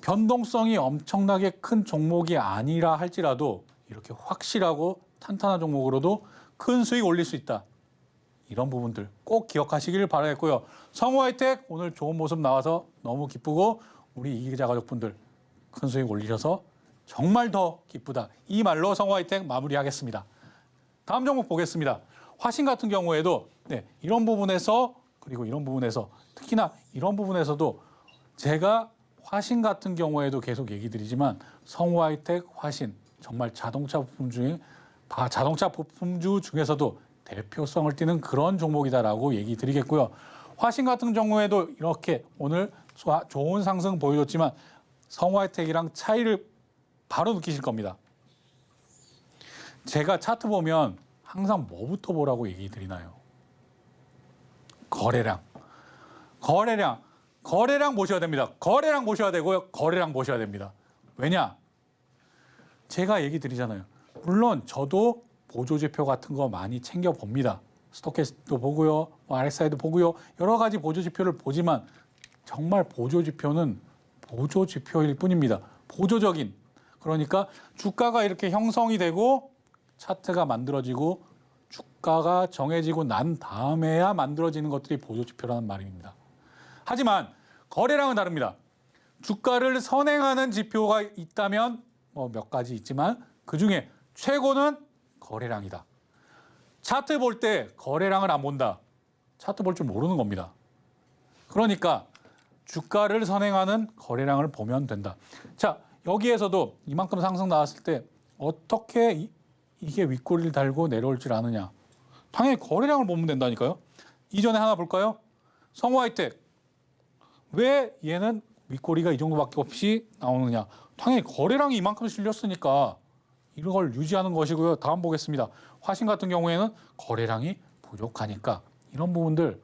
Speaker 3: 변동성이 엄청나게 큰 종목이 아니라 할지라도 이렇게 확실하고 탄탄한 종목으로도 큰 수익 올릴 수 있다. 이런 부분들 꼭 기억하시길 바라겠고요. 성우하이텍 오늘 좋은 모습 나와서 너무 기쁘고 우리 이기자 가족분들 큰 수익 올리셔서 정말 더 기쁘다. 이 말로 성우하이텍 마무리하겠습니다. 다음 종목 보겠습니다. 화신 같은 경우에도 이런 부분에서 그리고 이런 부분에서 특히나 이런 부분에서도 제가 화신 같은 경우에도 계속 얘기 드리지만 성우하이텍, 화신 정말 자동차 부품주 중에서도 대표성을 띠는 그런 종목이다라고 얘기 드리겠고요. 화신 같은 경우에도 이렇게 오늘 좋은 상승 보여줬지만 성우하이텍이랑 차이를 바로 느끼실 겁니다. 제가 차트 보면 항상 뭐부터 보라고 얘기 드리나요? 거래량 보셔야 됩니다. 거래량 보셔야 되고요. 거래량 보셔야 됩니다. 왜냐? 제가 얘기 드리잖아요. 물론 저도 보조지표 같은 거 많이 챙겨봅니다. 스토캐스트도 보고요. RSI도 보고요. 여러 가지 보조지표를 보지만 정말 보조지표는 보조지표일 뿐입니다. 보조적인. 그러니까 주가가 이렇게 형성이 되고 차트가 만들어지고 주가가 정해지고 난 다음에야 만들어지는 것들이 보조지표라는 말입니다. 하지만 거래량은 다릅니다. 주가를 선행하는 지표가 있다면 몇 가지 있지만 그중에 최고는 거래량이다. 차트 볼 때 거래량을 안 본다. 차트 볼 줄 모르는 겁니다. 그러니까 주가를 선행하는 거래량을 보면 된다. 자, 여기에서도 이만큼 상승 나왔을 때 어떻게 이게 윗꼬리를 달고 내려올 줄 아느냐. 당연히 거래량을 보면 된다니까요. 이전에 하나 볼까요? 성우하이텍. 왜 얘는 윗꼬리가 이 정도밖에 없이 나오느냐. 당연히 거래량이 이만큼 실렸으니까 이걸 유지하는 것이고요. 다음 보겠습니다. 화신 같은 경우에는 거래량이 부족하니까 이런 부분들.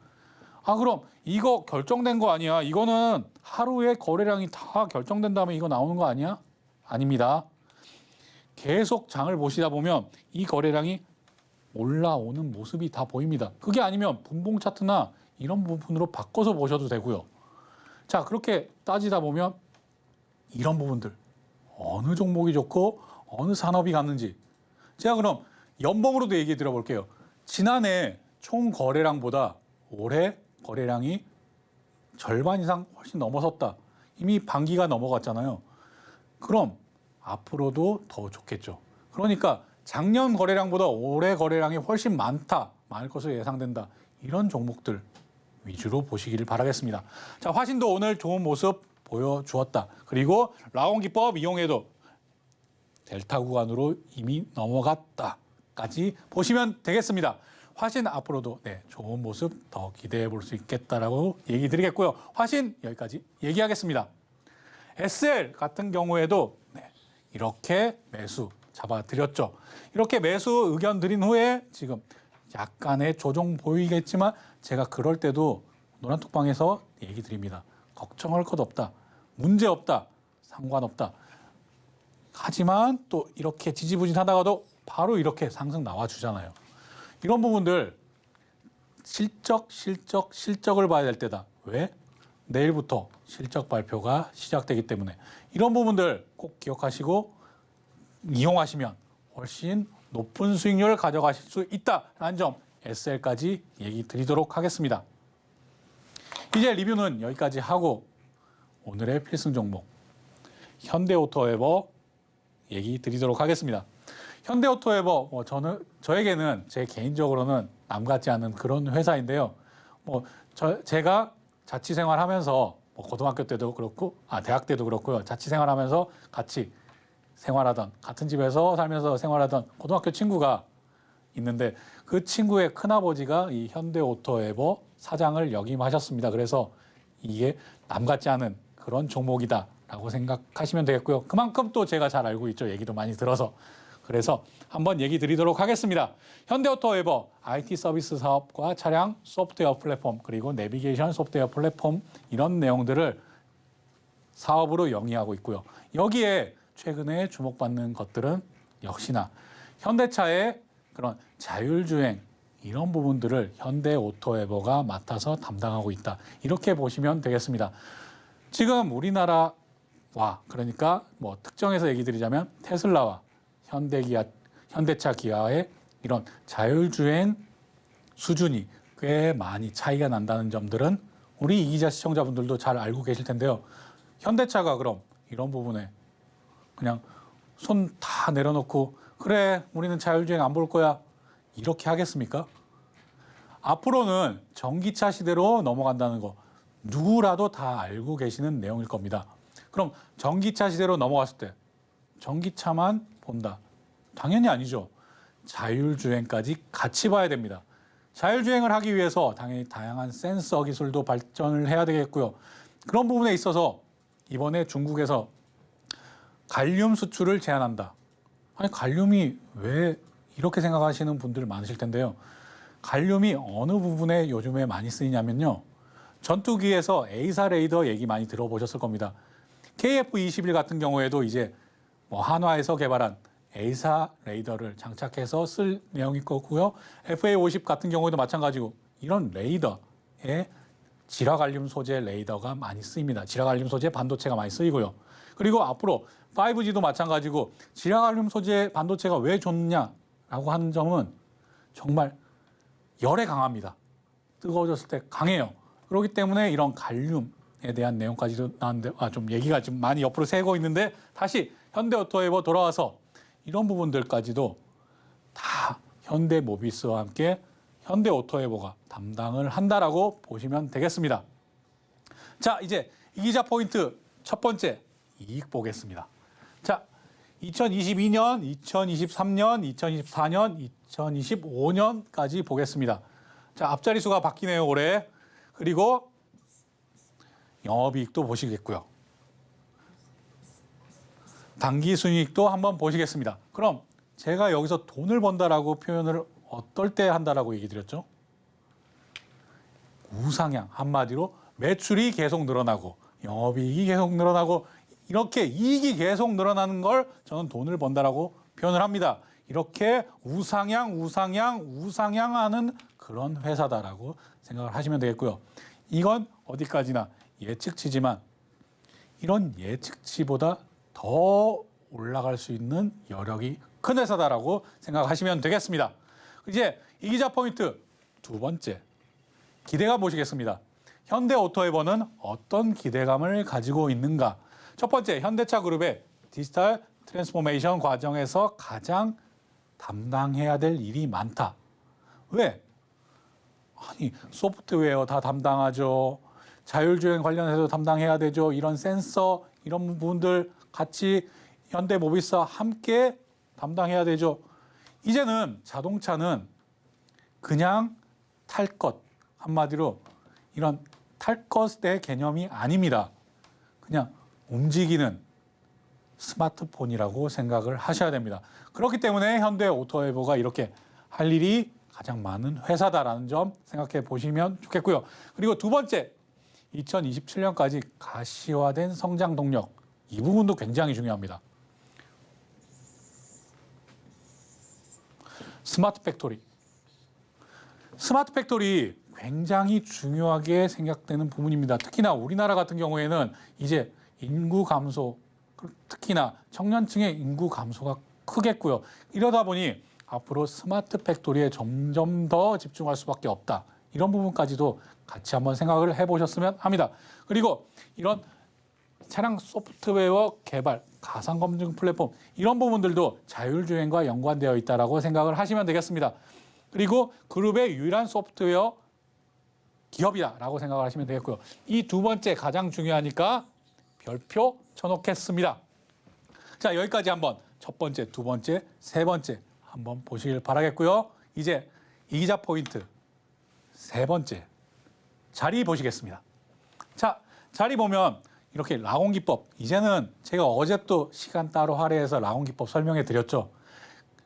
Speaker 3: 그럼 이거 결정된 거 아니야. 이거는 하루에 거래량이 다 결정된 다음에 이거 나오는 거 아니야? 아닙니다. 계속 장을 보시다 보면 이 거래량이 올라오는 모습이 다 보입니다. 그게 아니면 분봉 차트나 이런 부분으로 바꿔서 보셔도 되고요. 자, 그렇게 따지다 보면 이런 부분들 어느 종목이 좋고 어느 산업이 갔는지 제가 그럼 연봉으로도 얘기 드려볼게요. 지난해 총 거래량보다 올해 거래량이 절반 이상 훨씬 넘어섰다. 이미 반기가 넘어갔잖아요. 그럼 앞으로도 더 좋겠죠. 그러니까 작년 거래량보다 올해 거래량이 훨씬 많을 것으로 예상된다. 이런 종목들 위주로 보시기를 바라겠습니다. 자, 화신도 오늘 좋은 모습 보여주었다. 그리고 라온 기법 이용해도 델타 구간으로 이미 넘어갔다까지 보시면 되겠습니다. 화신 앞으로도 좋은 모습 더 기대해 볼 수 있겠다라고 얘기 드리겠고요. 화신 여기까지 얘기하겠습니다. SL 같은 경우에도 이렇게 매수 잡아드렸죠. 이렇게 매수 의견 드린 후에 지금 약간의 조정 보이겠지만 제가 그럴 때도 노란톡방에서 얘기 드립니다. 걱정할 것 없다. 문제 없다. 상관없다. 하지만 또 이렇게 지지부진하다가도 바로 이렇게 상승 나와주잖아요. 이런 부분들 실적을 봐야 될 때다. 왜? 내일부터 실적 발표가 시작되기 때문에 이런 부분들 꼭 기억하시고 이용하시면 훨씬 높은 수익률을 가져가실 수 있다라는 점 SL까지 얘기 드리도록 하겠습니다. 이제 리뷰는 여기까지 하고 오늘의 필승 종목 현대오토에버 얘기 드리도록 하겠습니다. 현대오토에버 저에게는 제 개인적으로는 남 같지 않은 그런 회사인데요. 제가 자취 생활하면서 고등학교 때도 그렇고 대학 때도 그렇고요. 자취 생활하면서 같이 생활하던 같은 집에서 살면서 생활하던 고등학교 친구가 있는데 그 친구의 큰아버지가 이 현대오토에버 사장을 역임하셨습니다. 그래서 이게 남 같지 않은 그런 종목이다라고 생각하시면 되겠고요. 그만큼 또 제가 잘 알고 있죠. 얘기도 많이 들어서. 그래서 한번 얘기 드리도록 하겠습니다. 현대오토에버 IT 서비스 사업과 차량 소프트웨어 플랫폼 그리고 내비게이션 소프트웨어 플랫폼 이런 내용들을 사업으로 영위하고 있고요. 여기에 최근에 주목받는 것들은 역시나 현대차의 그런 자율주행 이런 부분들을 현대오토에버가 맡아서 담당하고 있다. 이렇게 보시면 되겠습니다. 지금 우리나라와 그러니까 특정해서 얘기 드리자면 테슬라와 현대차 기아의 이런 자율주행 수준이 꽤 많이 차이가 난다는 점들은 우리 이기자 시청자분들도 잘 알고 계실 텐데요. 현대차가 그럼 이런 부분에 그냥 손 다 내려놓고 그래 우리는 자율주행 안 볼 거야 이렇게 하겠습니까? 앞으로는 전기차 시대로 넘어간다는 거 누구라도 다 알고 계시는 내용일 겁니다. 그럼 전기차 시대로 넘어갔을 때 전기차만 본다. 당연히 아니죠. 자율주행까지 같이 봐야 됩니다. 자율주행을 하기 위해서 당연히 다양한 센서 기술도 발전을 해야 되겠고요. 그런 부분에 있어서 이번에 중국에서 갈륨 수출을 제한한다. 아니 갈륨이 왜 이렇게 생각하시는 분들 많으실 텐데요. 갈륨이 어느 부분에 요즘에 많이 쓰이냐면요. 전투기에서 A사 레이더 얘기 많이 들어보셨을 겁니다. KF-21 같은 경우에도 이제 한화에서 개발한 A사 레이더를 장착해서 쓸 내용이 있고요. FA-50 같은 경우에도 마찬가지고 이런 레이더에 지라갈륨 소재 레이더가 많이 쓰입니다. 지라갈륨 소재 반도체가 많이 쓰이고요. 그리고 앞으로 5G도 마찬가지고 지라갈륨 소재 반도체가 왜 좋냐라고 하는 점은 정말 열에 강합니다. 뜨거워졌을 때 강해요. 그렇기 때문에 이런 갈륨에 대한 내용까지도 나왔는데 좀 얘기가 좀 많이 옆으로 새고 있는데 다시 현대오토에버 돌아와서 이런 부분들까지도 다 현대모비스와 함께 현대오토에버가 담당을 한다라고 보시면 되겠습니다. 자, 이제 이기자 포인트 첫 번째 이익 보겠습니다. 자, 2022년, 2023년, 2024년, 2025년까지 보겠습니다. 자, 앞자리 수가 바뀌네요, 올해. 그리고 영업이익도 보시겠고요. 당기순이익도 한번 보시겠습니다. 그럼 제가 여기서 돈을 번다라고 표현을 어떨 때 한다라고 얘기 드렸죠? 우상향, 한마디로 매출이 계속 늘어나고 영업이익이 계속 늘어나고 이렇게 이익이 계속 늘어나는 걸 저는 돈을 번다라고 표현을 합니다. 이렇게 우상향하는 그런 회사다라고 생각을 하시면 되겠고요. 이건 어디까지나 예측치지만 이런 예측치보다 더 올라갈 수 있는 여력이 큰 회사다라고 생각하시면 되겠습니다. 이제 이 기자 포인트 두 번째, 기대감 보시겠습니다. 현대오토에버는 어떤 기대감을 가지고 있는가? 첫 번째, 현대차 그룹의 디지털 트랜스포메이션 과정에서 가장 담당해야 될 일이 많다. 왜? 아니, 소프트웨어 다 담당하죠. 자율주행 관련해서 담당해야 되죠. 이런 센서, 이런 부분들 같이 현대모비스와 함께 담당해야 되죠. 이제는 자동차는 그냥 탈 것, 한마디로 이런 탈 것의 개념이 아닙니다. 그냥 움직이는 스마트폰이라고 생각을 하셔야 됩니다. 그렇기 때문에 현대오토에버가 이렇게 할 일이 가장 많은 회사다라는 점 생각해 보시면 좋겠고요. 그리고 두 번째, 2027년까지 가시화된 성장 동력, 이 부분도 굉장히 중요합니다. 스마트 팩토리. 스마트 팩토리 굉장히 중요하게 생각되는 부분입니다. 특히나 우리나라 같은 경우에는 이제 인구 감소, 특히나 청년층의 인구 감소가 크겠고요. 이러다 보니 앞으로 스마트 팩토리에 점점 더 집중할 수밖에 없다. 이런 부분까지도 같이 한번 생각을 해보셨으면 합니다. 그리고 이런 차량 소프트웨어 개발, 가상 검증 플랫폼 이런 부분들도 자율주행과 연관되어 있다라고 생각을 하시면 되겠습니다. 그리고 그룹의 유일한 소프트웨어 기업이다라고 생각을 하시면 되겠고요. 이 두 번째 가장 중요하니까 별표 쳐놓겠습니다. 자, 여기까지 한번 첫 번째, 두 번째, 세 번째 한번 보시길 바라겠고요. 이제 이 기자 포인트 세 번째 자리 보시겠습니다. 자, 자리 보면 이렇게 라곤기법, 이제는 제가 어제 또 시간 따로 할애해서 라곤기법 설명해 드렸죠.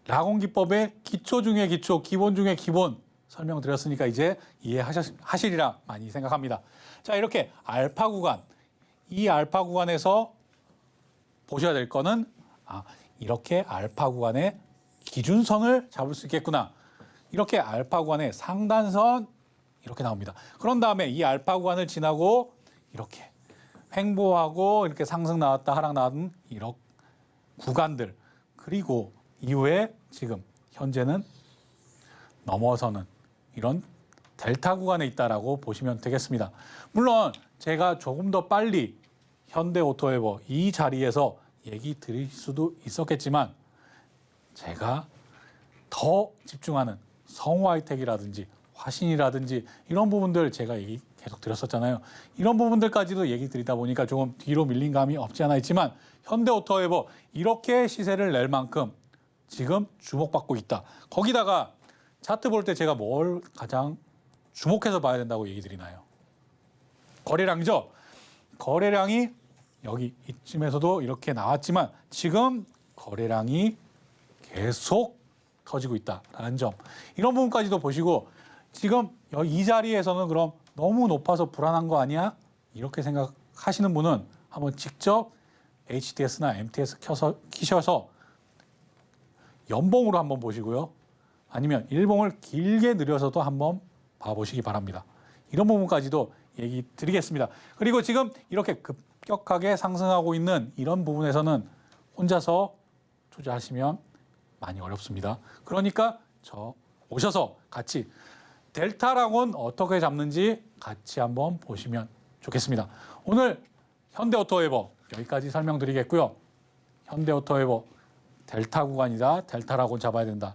Speaker 3: 라곤기법의 기초 중에 기초, 기본 중에 기본 설명드렸으니까 이제 이해하시리라 많이 생각합니다. 자, 이렇게 알파 구간, 이 알파 구간에서 보셔야 될 거는 이렇게 알파 구간의 기준선을 잡을 수 있겠구나. 이렇게 알파 구간의 상단선 이렇게 나옵니다. 그런 다음에 이 알파 구간을 지나고 이렇게 횡보하고 이렇게 상승 나왔다 하락 나왔던 이런 구간들, 그리고 이후에 지금 현재는 넘어서는 이런 델타 구간에 있다라고 보시면 되겠습니다. 물론 제가 조금 더 빨리 현대오토에버 이 자리에서 얘기 드릴 수도 있었겠지만 제가 더 집중하는 성우하이텍이라든지 화신이라든지 이런 부분들 제가 얘기 계속 드렸었잖아요. 이런 부분들까지도 얘기 드리다 보니까 조금 뒤로 밀린 감이 없지 않아 있지만 현대오토에버 이렇게 시세를 낼 만큼 지금 주목받고 있다. 거기다가 차트 볼 때 제가 뭘 가장 주목해서 봐야 된다고 얘기 드리나요? 거래량이죠. 거래량이 여기 이쯤에서도 이렇게 나왔지만 지금 거래량이 계속 터지고 있다라는 점. 이런 부분까지도 보시고 지금 이 자리에서는 그럼 너무 높아서 불안한 거 아니야? 이렇게 생각하시는 분은 한번 직접 HTS나 MTS 키셔서 연봉으로 한번 보시고요. 아니면 일봉을 길게 늘려서도 한번 봐보시기 바랍니다. 이런 부분까지도 얘기 드리겠습니다. 그리고 지금 이렇게 급격하게 상승하고 있는 이런 부분에서는 혼자서 투자하시면 많이 어렵습니다. 그러니까 저 오셔서 같이 델타랑은 어떻게 잡는지 같이 한번 보시면 좋겠습니다. 오늘 현대오토에버 여기까지 설명드리겠고요. 현대오토에버 델타 구간이다. 델타라고 잡아야 된다.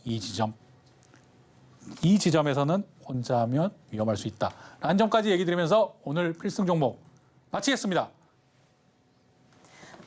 Speaker 3: 이 지점에서는 혼자 하면 위험할 수 있다. 라는 점까지 얘기 드리면서 오늘 필승 종목 마치겠습니다.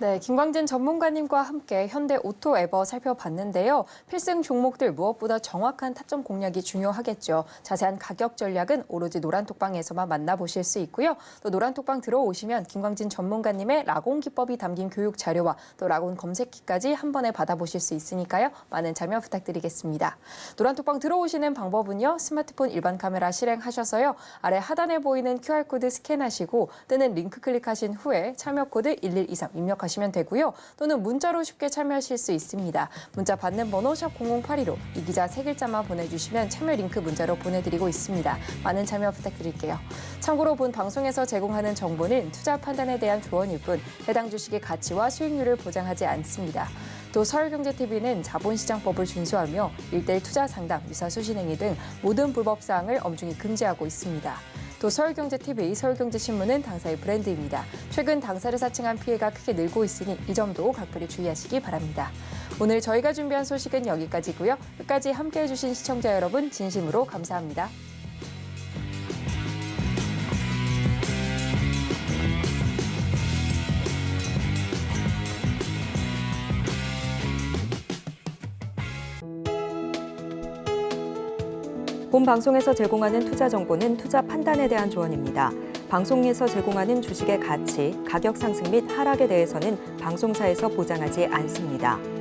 Speaker 2: 네, 김광진 전문가님과 함께 현대오토에버 살펴봤는데요. 필승 종목들 무엇보다 정확한 타점 공략이 중요하겠죠. 자세한 가격 전략은 오로지 노란톡방에서만 만나보실 수 있고요. 또 노란톡방 들어오시면 김광진 전문가님의 라곤 기법이 담긴 교육 자료와 또 라곤 검색기까지 한 번에 받아보실 수 있으니까요. 많은 참여 부탁드리겠습니다. 노란톡방 들어오시는 방법은요. 스마트폰 일반 카메라 실행하셔서요. 아래 하단에 보이는 QR코드 스캔하시고 뜨는 링크 클릭하신 후에 참여 코드 1123 입력하시면 신청하시면 되고요. 또는 문자로 쉽게 참여하실 수 있습니다. 문자 받는 번호 샵 0082로 이 기자 3글자만 보내주시면 참여 링크 문자로 보내드리고 있습니다. 많은 참여 부탁드릴게요. 참고로 본 방송에서 제공하는 정보는 투자 판단에 대한 조언일 뿐 해당 주식의 가치와 수익률을 보장하지 않습니다. 또 서울경제TV는 자본시장법을 준수하며 1:1 투자 상담, 유사수신 행위 등 모든 불법 사항을 엄중히 금지하고 있습니다. 또 서울경제TV, 서울경제신문은 당사의 브랜드입니다. 최근 당사를 사칭한 피해가 크게 늘고 있으니 이 점도 각별히 주의하시기 바랍니다. 오늘 저희가 준비한 소식은 여기까지고요. 끝까지 함께해 주신 시청자 여러분 진심으로 감사합니다.
Speaker 1: 본 방송에서 제공하는 투자 정보는 투자 판단에 대한 조언입니다. 방송에서 제공하는 주식의 가치, 가격 상승 및 하락에 대해서는 방송사에서 보장하지 않습니다.